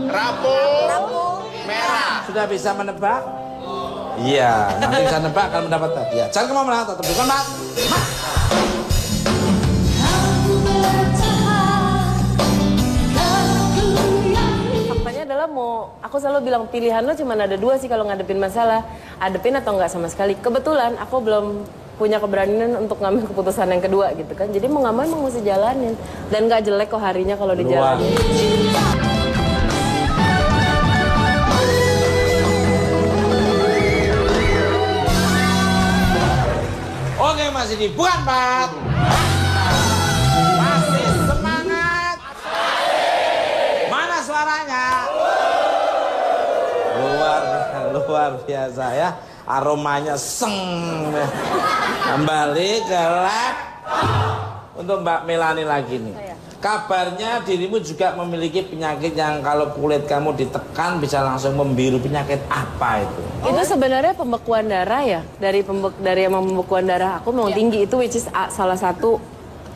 Rampung. Merah. Sudah bisa menebak? Iya, nanti bisa nebak akan mendapat hadiah. Jangan kemana-mana, tetap di Kompas. Faktanya adalah aku selalu bilang pilihan lo cuma ada dua sih kalau ngadepin masalah. Adepin atau enggak sama sekali. Kebetulan aku belum punya keberanian untuk ngambil keputusan yang kedua gitu kan. Jadi mau nggak mau emang mesti jalanin. Dan nggak jelek kok harinya kalau dijalanin. Oke, masih di Bukan Pat. Masih semangat. Mana suaranya? Luar biasa ya. Aromanya seng. Kembali ke lab. Untuk Mbak Melani lagi nih. Kabarnya dirimu juga memiliki penyakit yang kalau kulit kamu ditekan bisa langsung membiru. Penyakit apa itu? Itu sebenarnya pembekuan darah ya. Dari emang pembekuan darah aku memang tinggi. Itu which is salah satu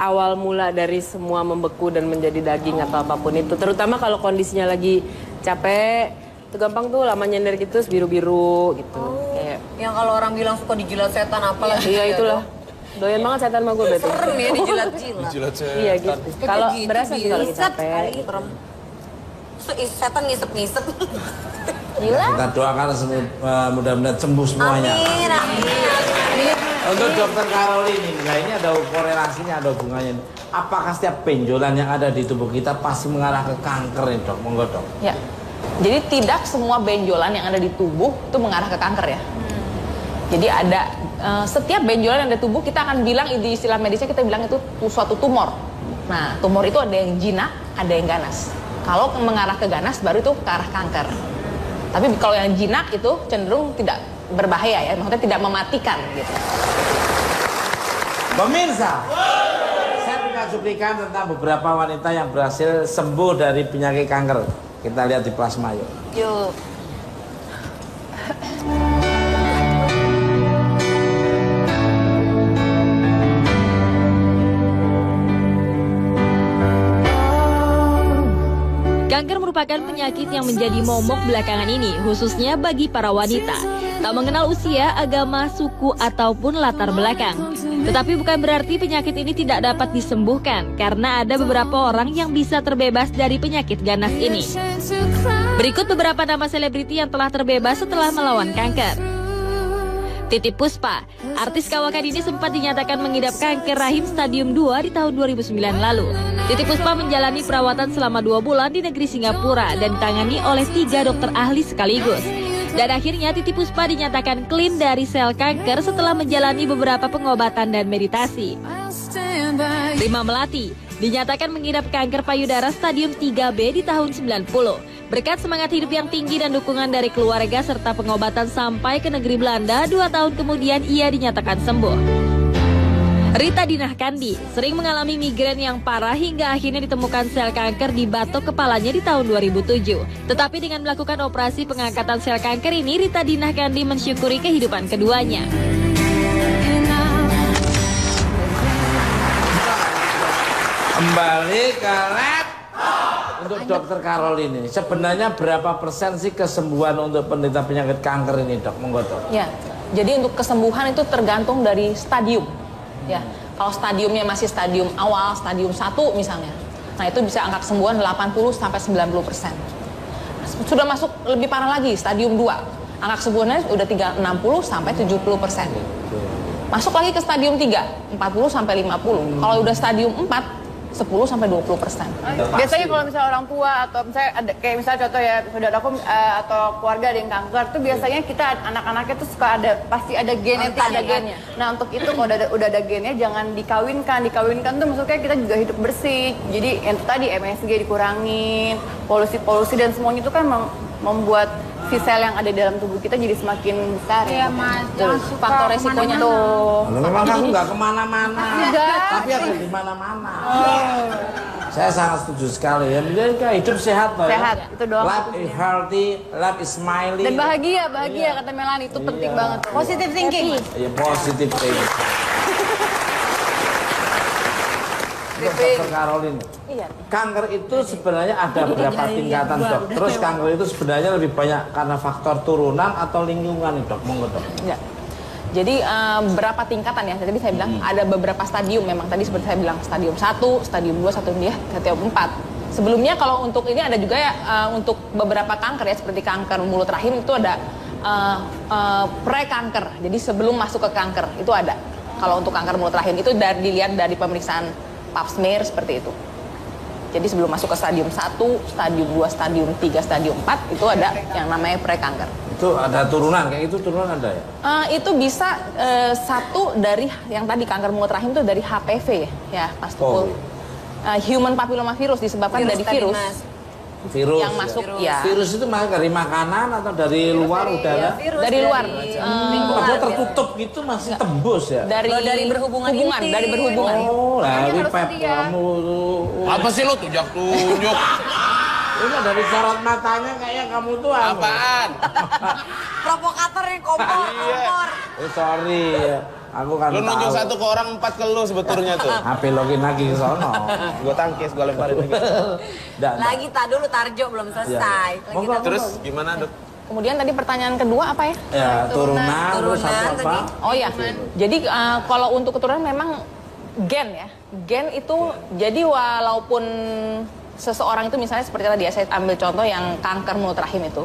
awal mula dari semua membeku dan menjadi daging atau apapun itu. Terutama kalau kondisinya lagi capek, itu gampang tuh lama nyender gitu biru-biru gitu. Kayak Yang kalau orang bilang suka dijilat setan apalah. iya itulah. Doyan banget setan sama gue berarti. Serem ya dijilat-jilat. Jilat setan. Iya gitu. Kalau berasa sih kalau lagi Ngisep capek. kali. Setan ngisep-ngisep. Gila. Kita doakan mudah-mudahan sembuh semuanya. Amin. Untuk Dokter Caroline ini, nah ini ada korelasinya, ada hubungannya. Apakah setiap benjolan yang ada di tubuh kita pasti mengarah ke kanker nih dok? Monggo dok. Ya. Jadi tidak semua benjolan yang ada di tubuh itu mengarah ke kanker ya. Jadi ada setiap benjolan yang ada di tubuh kita akan bilang di istilah medisnya kita bilang itu suatu tumor. Nah, tumor itu ada yang jinak, ada yang ganas. Kalau mengarah ke ganas baru itu ke arah kanker. Tapi kalau yang jinak itu cenderung tidak berbahaya ya, maksudnya tidak mematikan gitu. Pemirsa, saya punya cuplikan tentang beberapa wanita yang berhasil sembuh dari penyakit kanker. Kita lihat di plasma yuk. Yuk. Kanker merupakan penyakit yang menjadi momok belakangan ini, khususnya bagi para wanita. Tak mengenal usia, agama, suku, ataupun latar belakang. Tetapi bukan berarti penyakit ini tidak dapat disembuhkan, karena ada beberapa orang yang bisa terbebas dari penyakit ganas ini. Berikut beberapa nama selebriti yang telah terbebas setelah melawan kanker. Titiek Puspa, artis kawakan ini sempat dinyatakan mengidap kanker rahim stadium 2 di tahun 2009 lalu. Titiek Puspa menjalani perawatan selama 2 bulan di negeri Singapura dan ditangani oleh 3 dokter ahli sekaligus. Dan akhirnya Titiek Puspa dinyatakan clean dari sel kanker setelah menjalani beberapa pengobatan dan meditasi. Rima Melati dinyatakan mengidap kanker payudara stadium 3B di tahun 90. Berkat semangat hidup yang tinggi dan dukungan dari keluarga serta pengobatan sampai ke negeri Belanda, 2 tahun kemudian ia dinyatakan sembuh. Rita Dinah Kandi sering mengalami migrain yang parah hingga akhirnya ditemukan sel kanker di batok kepalanya di tahun 2007. Tetapi dengan melakukan operasi pengangkatan sel kanker ini, Rita Dinah Kandi mensyukuri kehidupan keduanya. Kembali ke lab. Untuk Dokter Caroline ini, sebenarnya berapa persen sih kesembuhan untuk penderita penyakit kanker ini dok? Monggo dok. Ya, jadi untuk kesembuhan itu tergantung dari stadium. Ya, kalau stadiumnya masih stadium awal, stadium 1 misalnya, nah itu bisa angka kesembuhan 80-90%. Sudah masuk lebih parah lagi, stadium 2, angka kesembuhannya udah 60-70%. Masuk lagi ke stadium 3, 40-50. Kalau udah stadium 4, 10-20%. Biasanya kalau misalnya orang tua atau misalnya ada kayak misalnya contoh ya saudaraku atau keluarga ada yang kanker tuh biasanya kita anak-anaknya tuh suka pasti ada genetik ada gen. Nah untuk itu kalau udah ada gennya jangan dikawinkan tuh maksudnya kita juga hidup bersih. Jadi yang tadi MSG dikurangin, polusi dan semuanya itu kan membuat si sel yang ada di dalam tubuh kita jadi semakin besar. Iya Mas, faktor resikonya tuh. Memang kamu nggak kemana-mana, tapi ada di mana-mana. Saya sangat setuju sekali ya. Jadi hidup sehat loh. Sehat, ya. itu doang. Life is healthy, life is smiling. Dan bahagia kata Melani itu penting banget. Positive thinking. Iya, positive thinking. Dokter Caroline, kanker itu sebenarnya ada berapa tingkatan dok? Terus kanker itu sebenarnya lebih banyak karena faktor turunan atau lingkungan nih dok? Monggo dok. Ya. Jadi berapa tingkatan ya? Tadi saya bilang ada beberapa stadium memang. Tadi seperti saya bilang stadium 1, stadium 2, stadium 4. Sebelumnya kalau untuk ini ada juga ya untuk beberapa kanker ya seperti kanker mulut rahim itu ada pre-kanker. Jadi sebelum masuk ke kanker itu ada. Kalau untuk kanker mulut rahim itu dilihat dari pemeriksaan pap smear seperti itu. Jadi sebelum masuk ke stadium 1, stadium 2, stadium 3, stadium 4 itu ada yang namanya pre-kanker. Itu ada turunan, kayak itu turunan ada ya? Itu bisa satu dari yang tadi kanker mulut rahim itu dari HPV ya Mas Tukul. Human papillomavirus disebabkan dari virus. Virus yang masuk ya. Virus itu dari makanan atau dari luar udara? Dari luar. Padahal tertutup gitu masih tembus ya? Dari berhubungan intim. Dari berhubungan. Oh, dari pep kamu. Apa sih lo tunjuk-tunjuk? Ini dari sorot matanya kayaknya kamu tuh Apaan? Provokator yang kompor. Sorry ya. Aku kan lu nunjuk satu ke orang 4 ke lu sebetulnya tuh. HP login lagi ke sono. Gua tangkis, gua lemparin lagi. Lagi dulu Tarjo belum selesai. Terus gimana dok? Kemudian tadi pertanyaan kedua apa ya? Ya turunan terus satu apa? Oh ya. Jadi kalau untuk keturunan memang gen ya. Gen itu jadi walaupun seseorang itu misalnya seperti tadi ya saya ambil contoh yang kanker mulut rahim itu,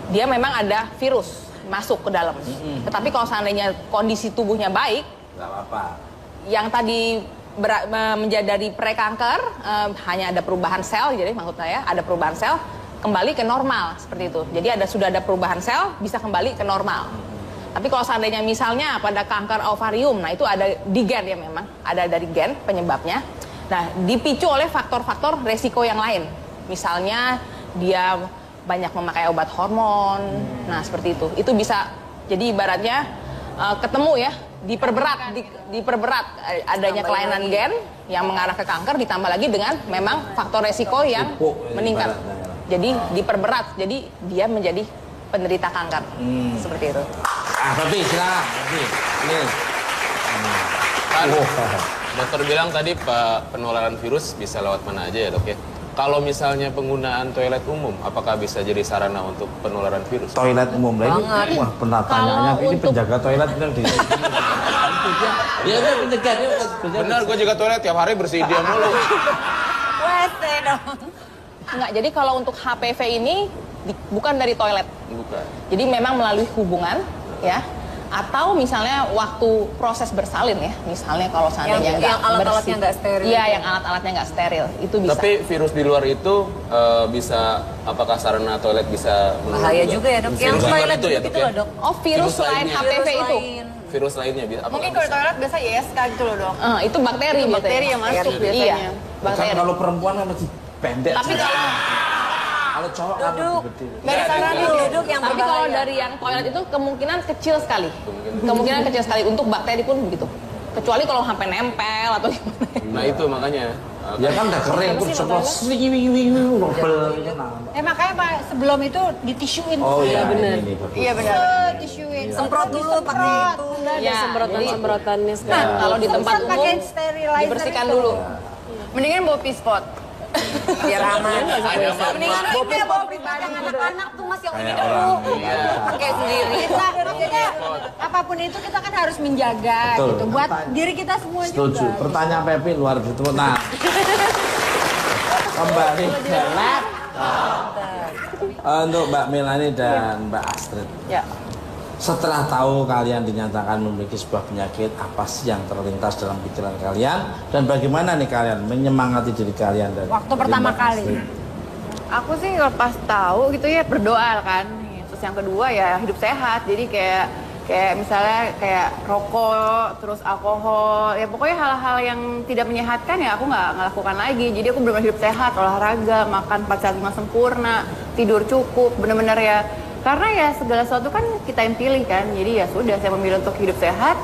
dia memang ada virus masuk ke dalam. Tetapi kalau seandainya kondisi tubuhnya baik, nggak apa-apa. Yang tadi menjadi dari pre-kanker hanya ada perubahan sel, jadi maksud saya ada perubahan sel kembali ke normal seperti itu. Jadi sudah ada perubahan sel bisa kembali ke normal. Tapi kalau seandainya misalnya pada kanker ovarium, nah itu ada di gen ya memang ada dari gen penyebabnya. Nah dipicu oleh faktor-faktor resiko yang lain. Misalnya dia banyak memakai obat hormon, nah seperti itu. Itu bisa jadi ibaratnya ketemu ya, diperberat adanya kelainan gen yang mengarah ke kanker ditambah lagi dengan memang faktor resiko yang meningkat. Jadi diperberat, jadi dia menjadi penderita kanker. Seperti itu. Tapi silakan, ini. Dokter bilang tadi penularan virus bisa lewat mana aja ya dok ya? Kalau misalnya penggunaan toilet umum, apakah bisa jadi sarana untuk penularan virus? Toilet umum lagi? Wah, pertanyaannya ini penjaga toilet benar di. Ya itu penjaga. Benar, gue jaga toilet tiap hari bersih dia mulu. WC dong. Enggak, jadi kalau untuk HPV ini bukan dari toilet. Bukan. Jadi memang melalui hubungan ya. Atau misalnya waktu proses bersalin ya, misalnya kalau seandainya yang alat-alatnya nggak steril. Iya, yang alat-alatnya nggak steril, itu bisa. Tapi virus di luar itu bisa, apakah sarana toilet bisa bahaya juga ya dok. Yang toilet itu ya dok ya? Dok. Oh virus selain HPV itu? Virus lainnya bisa. Mungkin kalau toilet biasa ISK gitu loh dok. Itu bakteri. Itu bakteri yang masuk biasanya. Iya, bakteri. Kan kalau perempuan kan masih pendek. Tapi kalau cowok kan lebih dari duduk yang tapi kalau dari yang toilet itu kemungkinan kecil sekali. Kemungkinan kecil sekali untuk bakteri pun begitu. Kecuali kalau sampai nempel atau gimana. Nah itu makanya. Ya kan udah kering tuh ceplos nobel. Makanya Pak sebelum itu ditisuin. Oh iya benar. Iya benar. Tisuin. Semprot dulu pakai itu. Ya, semprotannya sekarang. Nah, kalau di tempat umum pakai sterilizer dibersihkan itu. dulu. Mendingan bawa pispot. Biar aman. Mendingan bawa pispot yang anak-anak tuh Mas yang ini Kayak dulu. orang Pakai sendiri. Kita maksudnya apapun itu kita kan harus menjaga Betul. gitu buat diri kita semua Setuju. juga. Pertanyaan Pepi luar biasa. Nah, kembali ke laptop. Untuk Mbak Melani dan Mbak Astrid. Ya. Setelah tahu kalian dinyatakan memiliki sebuah penyakit, apa sih yang terlintas dalam pikiran kalian? Dan bagaimana nih kalian menyemangati diri kalian? Dan Waktu pertama kali. Aku sih kalau pas tahu gitu ya berdoa kan. Terus yang kedua ya hidup sehat. Jadi kayak misalnya kayak rokok, terus alkohol, ya pokoknya hal-hal yang tidak menyehatkan ya aku nggak lakukan lagi. Jadi aku benar-benar hidup sehat, olahraga, makan 4 sehat 5 sempurna, tidur cukup, benar-benar ya. Karena ya segala sesuatu kan kita yang pilih kan. Jadi ya sudah saya memilih untuk hidup sehat.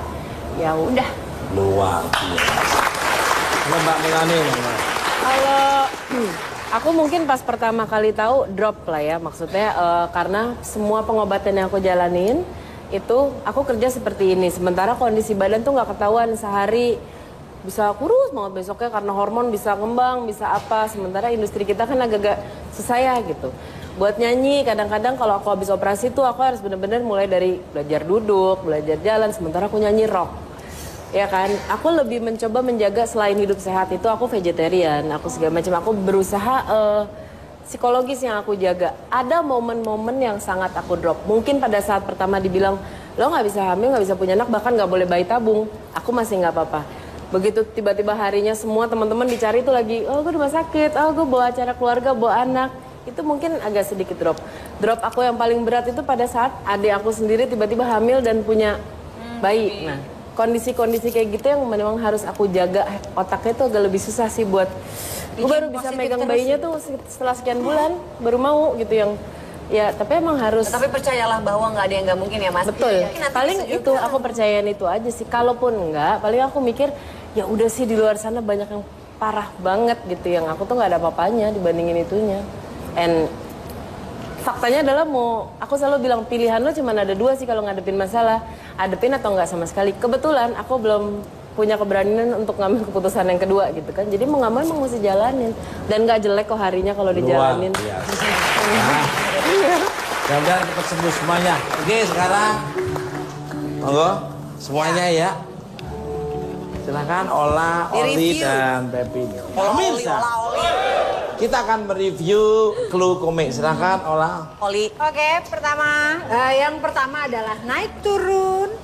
Ya udah. Luar biasa. Mbak Melani. Kalau aku mungkin pas pertama kali tahu drop lah ya, maksudnya karena semua pengobatan yang aku jalanin itu aku kerja seperti ini, sementara kondisi badan tuh nggak ketahuan sehari bisa kurus banget besoknya karena hormon bisa ngembang, bisa apa, sementara industri kita kan agak-agak susah ya gitu. Buat nyanyi kadang-kadang kalau aku habis operasi tuh aku harus bener-bener mulai dari belajar duduk, belajar jalan, sementara aku nyanyi rock. Ya kan, aku lebih mencoba menjaga selain hidup sehat itu aku vegetarian, aku segala macam, aku berusaha psikologis yang aku jaga. Ada momen-momen yang sangat aku drop. Mungkin pada saat pertama dibilang, lo nggak bisa hamil, nggak bisa punya anak, bahkan nggak boleh bayi tabung. Aku masih nggak apa-apa. Begitu tiba-tiba harinya semua teman-teman dicari itu lagi, oh gue rumah sakit, oh gue bawa acara keluarga, bawa anak. Itu mungkin agak sedikit drop. Drop aku yang paling berat itu pada saat adik aku sendiri tiba-tiba hamil dan punya bayi. Nah, kondisi-kondisi kayak gitu yang memang harus aku jaga. Otaknya itu agak lebih susah sih buat gue baru bisa megang bayinya tuh setelah sekian bulan baru mau gitu yang ya tapi emang harus. Tapi percayalah bahwa nggak ada yang nggak mungkin ya Mas. Betul. Paling itu aku percayain itu aja sih. Kalaupun enggak, paling aku mikir ya udah sih di luar sana banyak yang parah banget gitu yang aku tuh nggak ada apa-apanya dibandingin itunya. And faktanya adalah aku selalu bilang pilihan lo cuma ada 2 sih kalau ngadepin masalah, hadepin atau nggak sama sekali. Kebetulan aku belum punya keberanian untuk ngambil keputusan yang kedua gitu kan. Jadi mau nggak mau emang mesti jalanin. Dan nggak jelek kok harinya kalau dijalanin. Luar biasa. Mudah-mudahan cepat sembuh semuanya. Oke sekarang, monggo semuanya ya. Silakan Ola, Oli dan Pepi. Pemirsa, kita akan mereview clue komik. Silakan Ola. Oli. Oke, yang pertama adalah naik turun,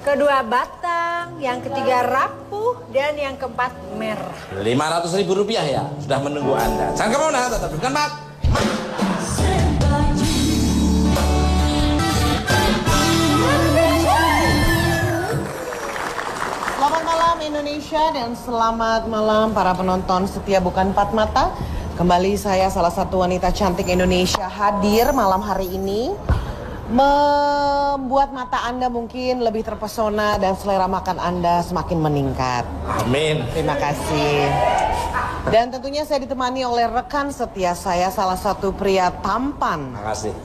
kedua batang, yang ketiga rapuh, dan yang keempat merah. Rp500.000 ya, sudah menunggu Anda. Jangan kemana, tetap bukan Mat. Selamat malam Indonesia dan selamat malam para penonton setia Bukan Empat Mata. Kembali saya salah satu wanita cantik Indonesia hadir malam hari ini. Membuat mata Anda mungkin lebih terpesona dan selera makan Anda semakin meningkat. Amin. Terima kasih. Dan tentunya saya ditemani oleh rekan setia saya, salah satu pria tampan. Terima kasih.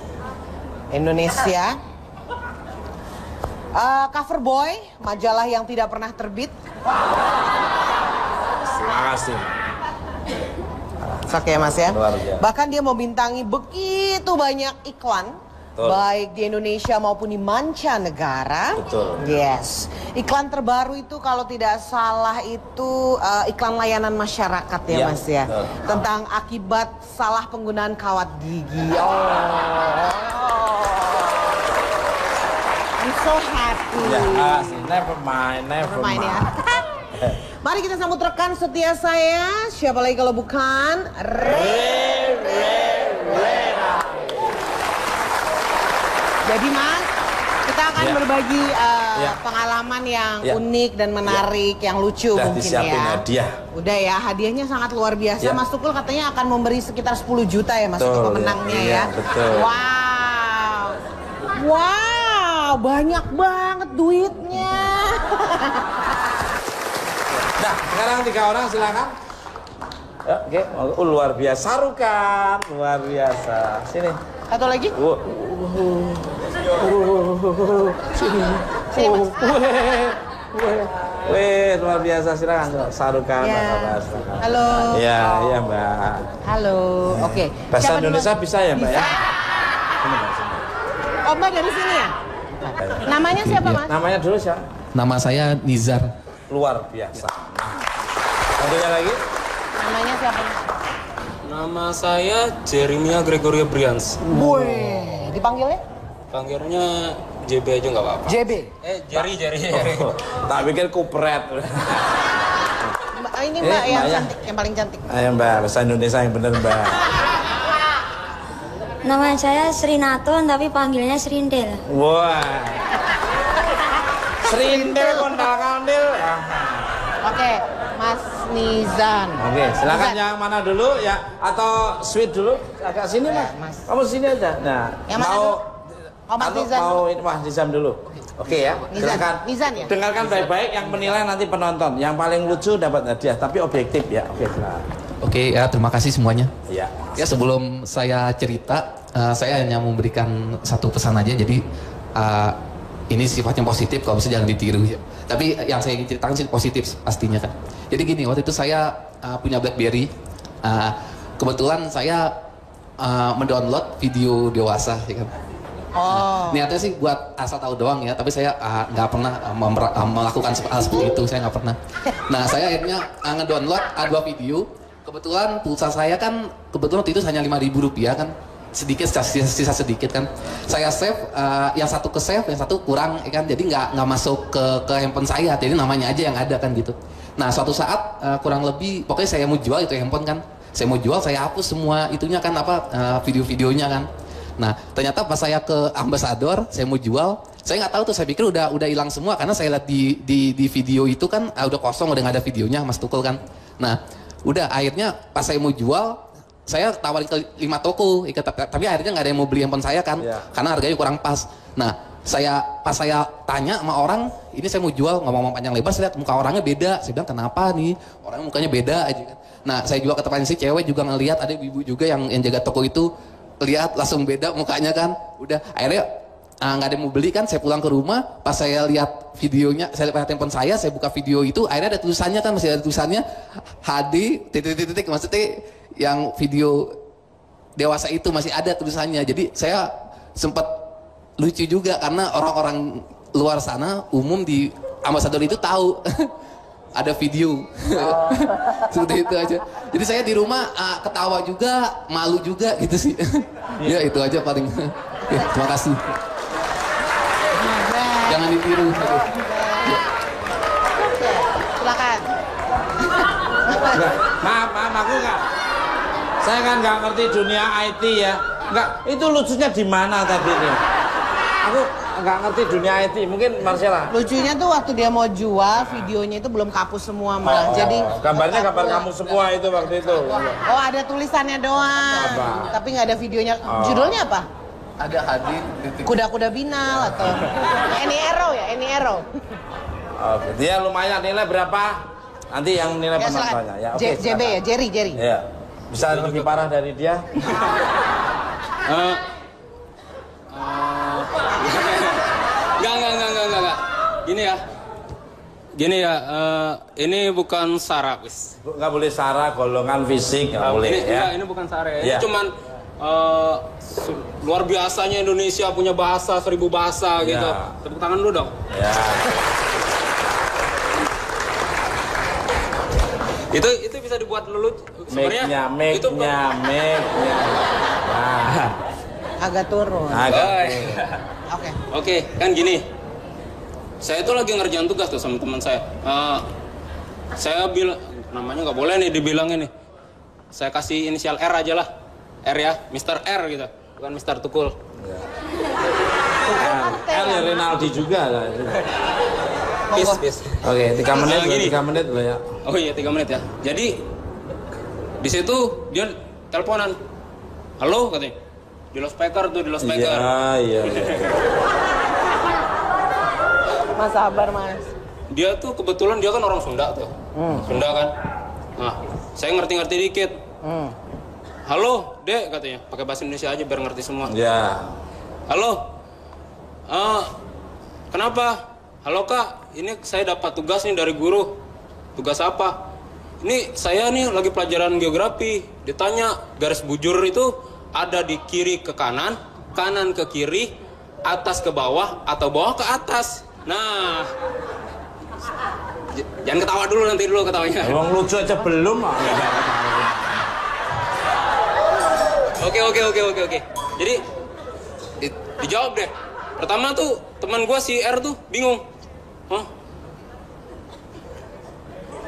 Indonesia. Cover boy, majalah yang tidak pernah terbit. Terima kasih. Oke Mas ya. Luar biasa. Bahkan dia membintangi begitu banyak iklan. Betul. Baik di Indonesia maupun di mancanegara. Betul. Yes. Iklan terbaru itu kalau tidak salah itu iklan layanan masyarakat ya, Mas ya. Betul. Tentang akibat salah penggunaan kawat gigi. I'm so happy. Ya, never mind ya. Mari kita sambut rekan setia saya. Siapa lagi kalau bukan Jadi Mas, kita akan berbagi pengalaman yang unik dan menarik, yang lucu udah mungkin disiapin ya. hadiah. Udah ya, hadiahnya sangat luar biasa. Ya. Mas Tukul katanya akan memberi sekitar 10 juta ya Mas Betul, untuk pemenangnya iya, ya. betul. Wow, banyak banget duitnya. Nah, sekarang 3 orang silakan. Oke, luar biasa. Sarukan, luar biasa. Sini. Satu lagi? Weh, luar biasa. Silakan. Sarukan. Ya. Halo. Iya, iya Mbak. Halo. Oke. Bahasa Siapa Indonesia duluan? bisa ya Mbak ya? Bisa. Oh Mbak dari sini ya? Namanya siapa Mas? Namanya dulu siapa? Nama saya Nizar. Luar biasa. Satunya lagi? Namanya siapa? Nama saya Jeremia Gregoria Brians. Wih, dipanggilnya? Panggilnya JB aja nggak apa-apa. JB. Jerry. Oh, tak pikir kupret. Ini Mbak yang Mbak ya. cantik, yang paling cantik. Ayo Mbak, bahasa Indonesia yang bener Mbak. Nama saya Srinaton tapi panggilnya Srindel. Wah. Srindel kondal-kandil. Oke, Mas Nizan. Oke, silakan Nizan. yang mana dulu ya atau sweet dulu? Agak sini Mas. Kamu sini aja. Nah, Yang mana dulu? Oh, Mas atau Nizan mau ini Mas Nizam dulu. Oke ya, Nizan. silakan. Nizan ya? Dengarkan baik-baik yang menilai nanti penonton. Yang paling lucu dapat hadiah, tapi objektif ya. Oke, silakan. Oke, ya terima kasih semuanya. Ya. Ya sebelum saya cerita, saya hanya memberikan satu pesan aja. Jadi ini sifatnya positif, kalau bisa jangan ditiru ya. Tapi yang saya ingin ceritakan sih positif pastinya kan. Jadi gini, waktu itu saya punya BlackBerry. Kebetulan saya mendownload video dewasa, ya kan. Oh. Niatnya sih buat asal tahu doang ya, tapi saya nggak pernah melakukan hal seperti itu, saya nggak pernah. Nah, saya akhirnya ngedownload dua video. Kebetulan pulsa saya kan kebetulan waktu itu hanya Rp5.000 kan, sedikit sisa sedikit kan. Saya save, yang satu ke save, yang satu kurang, ya kan. Jadi nggak masuk ke handphone saya, jadi namanya aja yang ada kan gitu. Nah, suatu saat kurang lebih, pokoknya saya mau jual itu handphone kan. Saya mau jual, saya hapus semua itunya kan video-videonya kan. Nah, ternyata pas saya ke ambasador, saya mau jual, saya nggak tahu tuh, saya pikir udah hilang semua karena saya lihat di video itu kan udah kosong, udah nggak ada videonya Mas Tukul kan. Nah, udah akhirnya pas saya mau jual, saya tawarin ke 5 toko, tapi akhirnya nggak ada yang mau beli handphone saya kan, karena harganya kurang pas. Nah, pas saya tanya sama orang, ini saya mau jual, ngomong panjang lebar, saya lihat muka orangnya beda, saya bilang kenapa nih, orangnya mukanya beda aja kan. Nah, saya jual ke tempatnya si cewek juga ngelihat, ada ibu juga yang jaga toko itu, lihat langsung beda mukanya kan. Udah akhirnya nggak ada yang mau beli kan, saya pulang ke rumah, pas saya lihat videonya, saya lihat handphone saya buka video itu, akhirnya ada tulisannya kan, masih ada tulisannya HD titik maksudnya yang video dewasa itu masih ada tulisannya. Jadi saya sempat lucu juga karena orang-orang luar sana umum di ambasador itu tahu ada video. Seperti itu aja. Jadi saya di rumah ketawa juga, malu juga gitu sih. Ya itu aja paling. Ya, terima kasih. Jangan ditiru. Silakan. Maaf, aku nggak. Saya kan nggak ngerti dunia IT ya. Nggak, itu lucunya di mana tadi nih? Aku nggak ngerti dunia IT. Mungkin Marcella. Lucunya tuh waktu dia mau jual, videonya itu belum kapus semua malah. Jadi gambarnya gambar kamu semua itu waktu itu. Oh, ada tulisannya doang. Tapi nggak ada videonya. Judulnya apa? Ada hadir Kuda-kuda binal atau Any Arrow ya, Any Arrow. Oke, dia lumayan, nilai berapa? Nanti yang nilai penontonnya ya. Oke, JB ya, Jerry. Ya. Bisa lebih parah dari dia? Enggak. Gini ya, ini bukan sara, wis. Nggak boleh sara, golongan fisik nggak boleh ya. Ini bukan sara ya. Ya. Ini cuman luar biasanya Indonesia punya bahasa 1000 bahasa gitu. Tepuk tangan dulu dong. Ya. Itu bisa dibuat lelut sebenarnya. Make-nya. Nah. Agak turun. Oke, kan gini. Saya itu lagi ngerjain tugas tuh sama teman saya. Saya bilang, namanya nggak boleh nih dibilangin nih. Saya kasih inisial R aja lah. R ya, Mr. R gitu. Bukan Mr. Tukul. R ya Rinaldi juga lah. Bis. Oke, 3 menit, 3 menit loh ya. Oh iya, 3 menit ya. Jadi di situ dia teleponan. Halo katanya. Di loudspeaker tuh, di loudspeaker. Iya. Mas sabar, Mas. Dia tuh kebetulan dia kan orang Sunda tuh. Sunda kan. Nah, saya ngerti-ngerti dikit. Halo, Dek katanya. Pakai bahasa Indonesia aja biar ngerti semua. Ya. Halo. Kenapa? Halo Kak, ini saya dapat tugas nih dari guru. Tugas apa? Ini saya nih lagi pelajaran geografi. Ditanya garis bujur itu ada di kiri ke kanan, kanan ke kiri, atas ke bawah, atau bawah ke atas. Nah, jangan ketawa dulu, nanti dulu ketawanya. Emang lucu aja belum. Oke. Jadi dijawab deh. Pertama tuh teman gue si R tuh bingung. Hah?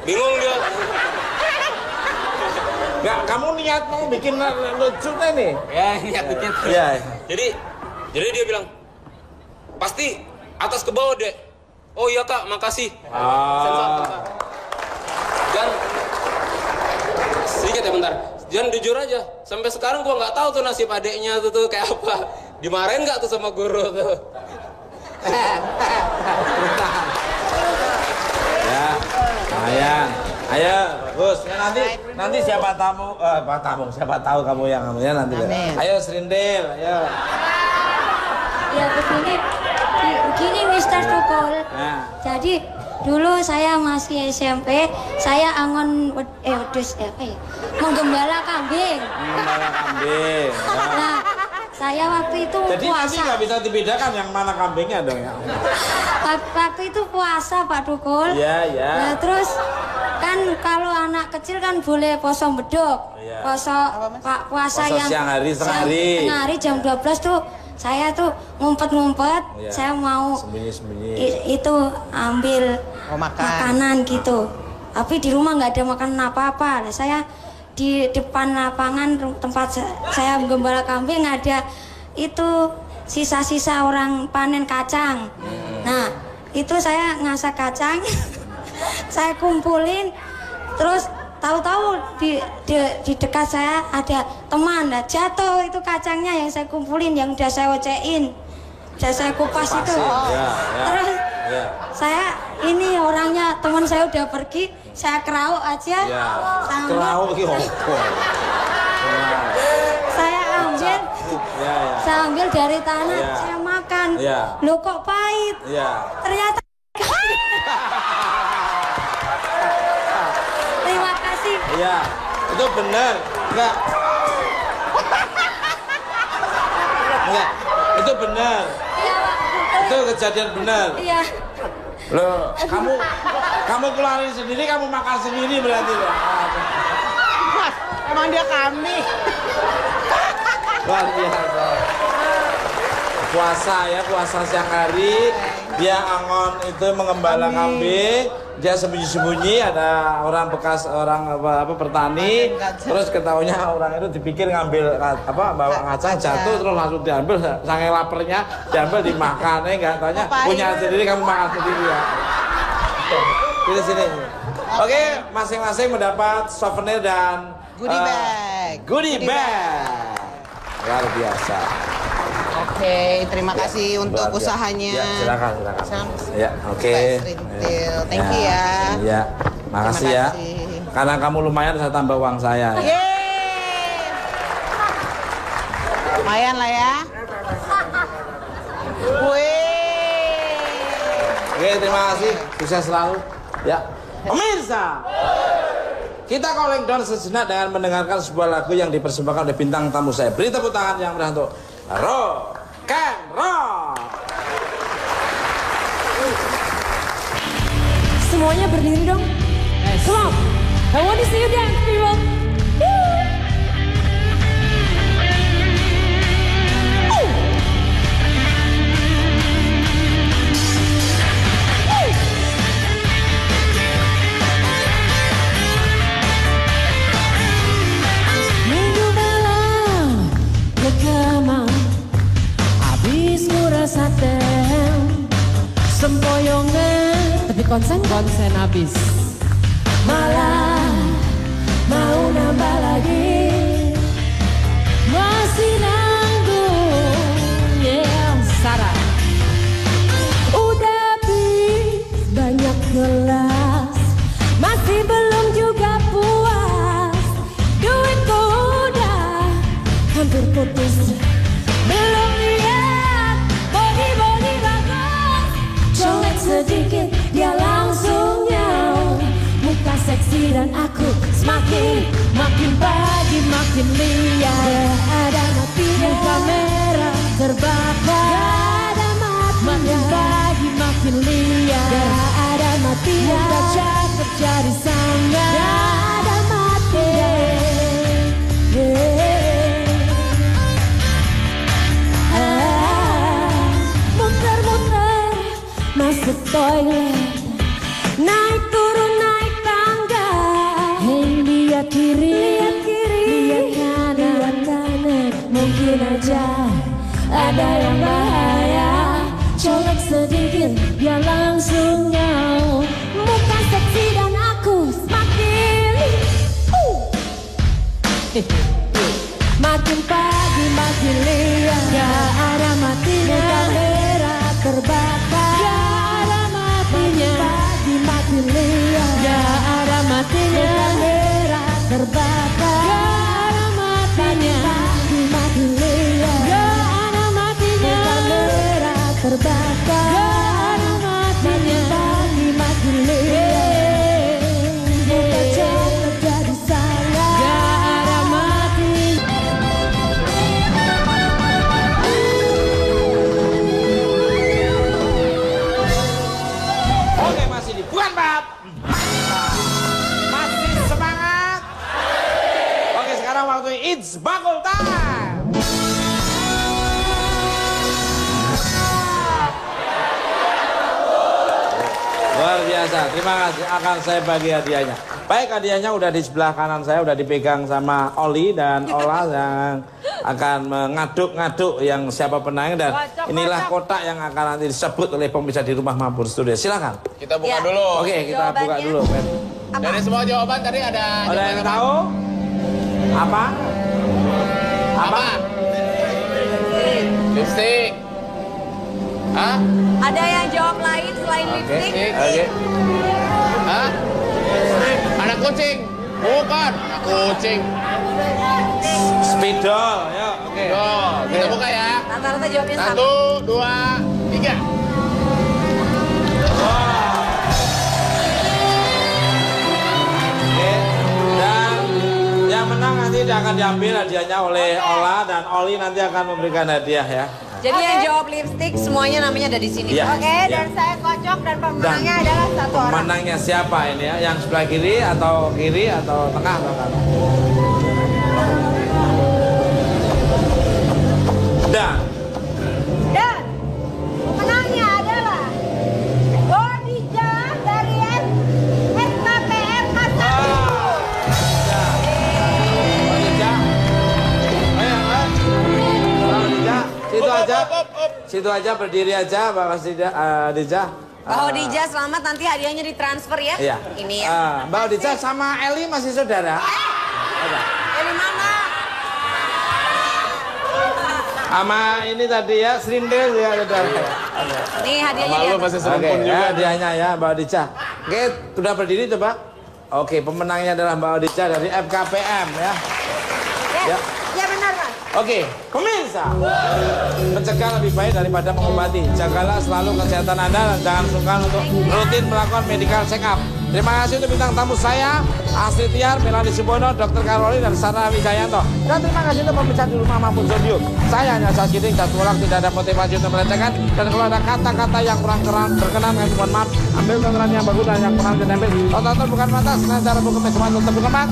Bingung dia. Nggak, kamu niat mau bikin lucu nih? Ya, niat dikit. Iya. Jadi dia bilang, pasti atas ke bawah, Dek. Oh iya Kak, makasih. Sensor. Dan sedikit ya bentar. Jangan jujur aja. Sampai sekarang gua nggak tahu tuh nasib adeknya tuh kayak apa. Dimarahin nggak tuh sama guru tuh? Ya, lumayan. Ayo, bagus. Ya, nanti siapa siapa tahu kamu yang ya nanti. Ayo Serindil, ayo. Ya begini Mr. Tukul. Nah. Jadi dulu saya masih SMP, saya angon menggembala kambing. Menggembala kambing. Ya. Nah, saya waktu itu Jadi puasa. nanti nggak bisa dibedakan yang mana kambingnya dong ya. Waktu itu puasa Pak Tukul. Iya, iya. Nah, terus kan kalau anak kecil kan boleh poso beduk. Iya. Puasa Poso yang siang hari, setengah hari. Setengah hari jam 12 tuh saya tuh ngumpet-ngumpet, Iya. saya mau Sembunyi-sembunyi. itu ambil makanan gitu. Tapi di rumah nggak ada makanan apa-apa. Nah, saya di depan lapangan tempat saya menggembala kambing ada itu sisa-sisa orang panen kacang. Nah, itu saya ngasak kacang, saya kumpulin, terus tahu-tahu di dekat saya ada teman, nah, jatuh itu kacangnya yang saya kumpulin, yang udah saya ocein, udah saya kupas itu. Terus saya ini orangnya teman saya udah pergi, saya kerauk aja, Kerauk iki opo? saya ambil, saya ambil dari tanah, saya makan. Loh kok pahit? Ternyata. Terima kasih. Iya, itu benar. Enggak, itu benar. Iya, Pak. Itu kejadian benar. Iya. Loh, kamu keluarin sendiri, kamu makan sendiri berarti loh. Mas, emang dia kambing. Luar biasa. Puasa siang hari, dia angon itu mengembala kambing, dia sembunyi-sembunyi, ada orang bekas orang apa petani, terus ketahuinya orang itu dipikir ngambil bawa kacang jatuh terus langsung diambil, saking lapernya diambil dimakan, nggak tanya punya sendiri kamu makan sendiri ya. Sini. Oke, masing-masing mendapat souvenir dan goodie bag. Luar biasa. Oke, terima kasih untuk usahanya. Ya, silakan. Ya, oke. Thank you ya. Ya, makasih ya. Karena kamu lumayan saya tambah uang saya. Ya. Lumayan lah ya. Oke, terima kasih. Sukses selalu. Ya. Pemirsa, kita calling down sejenak dengan mendengarkan sebuah lagu yang dipersembahkan oleh bintang tamu saya. Beri tepuk tangan yang meriah untuk Rock and Roll. Semuanya berdiri dong. Come on, I want to see you dance, people. Minggu malam rekaman, habis nguras satem, sempoyongan, tapi konsen habis. Malah mau nambah lagi, masih nanggung, yeah, Sarah. Udah habis banyak gelas, masih belum juga puas. Duitku udah hampir putus, belum lihat body bagus. Colek sedikit dia langsung nyaw, muka seksi dan aku makin pagi makin liar. Ada matinya kamera terbakar, ada matinya. Makin pagi makin liar, ada matinya. Muka cakep jadi sangar, ada matinya. dia langsung nyaut. Muka seksi dan aku semakin makin pagi makin liar. Gak ada matinya, muka merah terbakar. Gak ada matinya, makin pagi makin liar. Gak ada matinya, muka merah terbakar. Gak ada matinya, makin pagi makin liar. Gak ada matinya, muka merah terbakar. Gak ada matinya, makin pagi makin liar. Muka coklat jadi sayang. Gak ada matinya. Oke, masih di bukan Pak. Masih semangat. Oke, sekarang waktu It's Bakul Time. Luar biasa, terima kasih. Akan saya bagi hadiahnya. Baik, hadiahnya udah di sebelah kanan saya, udah dipegang sama Oli dan Ola yang akan mengaduk-ngaduk yang siapa penanya, dan inilah kotak yang akan nanti disebut oleh pemirsa di Rumah Mabur Studio. Silakan. Kita buka dulu. Oke, kita buka dulu. Dari semua jawaban tadi ada yang tahu? Apa? Apa? Lipstick. Hah? Ada yang jawab lain selain lipstick? Oke. Hah? Anak kucing. Bukan, anak kucing. Spidol, ya. Oke. Kita buka ya. Rata-rata jawabnya sama. 1, 2, 3. Oke. Dan yang menang nanti akan diambil hadiahnya oleh Ola, dan Oli nanti akan memberikan hadiah ya. Jadi yang jawab lipstick semuanya namanya ada di sini. Iya. Oke, dan saya kocok dan pemenangnya adalah satu orang. Pemenangnya siapa ini ya? Yang sebelah kiri atau tengah atau kanan? Dan pemenangnya adalah Bodija dari SKPM Makassar. Situ aja berdiri aja, Mbak Khadijah. Mbak Khadijah, selamat, nanti hadiahnya ditransfer ya. Iya. Ini ya. Mbak Khadijah sama Eli masih saudara? Eli mana? Sama ini tadi ya, Srindel ya saudara. Nih hadiahnya Malu di masih atas. serempun juga. Hadiahnya ya Mbak Khadijah. Oke, sudah berdiri coba. Oke, pemenangnya adalah Mbak Khadijah dari FKPM ya. Ya benar, Mas. Oke, pemirsa, mencegah lebih baik daripada mengobati. Jagalah selalu kesehatan Anda dan jangan sungkan untuk rutin melakukan medical check up. Terima kasih untuk bintang tamu saya, Astrid Tiar, Melanie Subono, Dr. Karoli, dan Sarah Wijayanto. Dan terima kasih untuk pemirsa di Rumah Mabur Studio. Saya hanya Saskiting, dan tolak tidak ada motivasi untuk melecehkan. Dan kalau ada kata-kata yang kurang berkenan, kami mohon maaf. Ambil tontonan yang bagus dan yang kurang ditempel. Tonton bukan mata, senang cara bukan tetap bukan mat.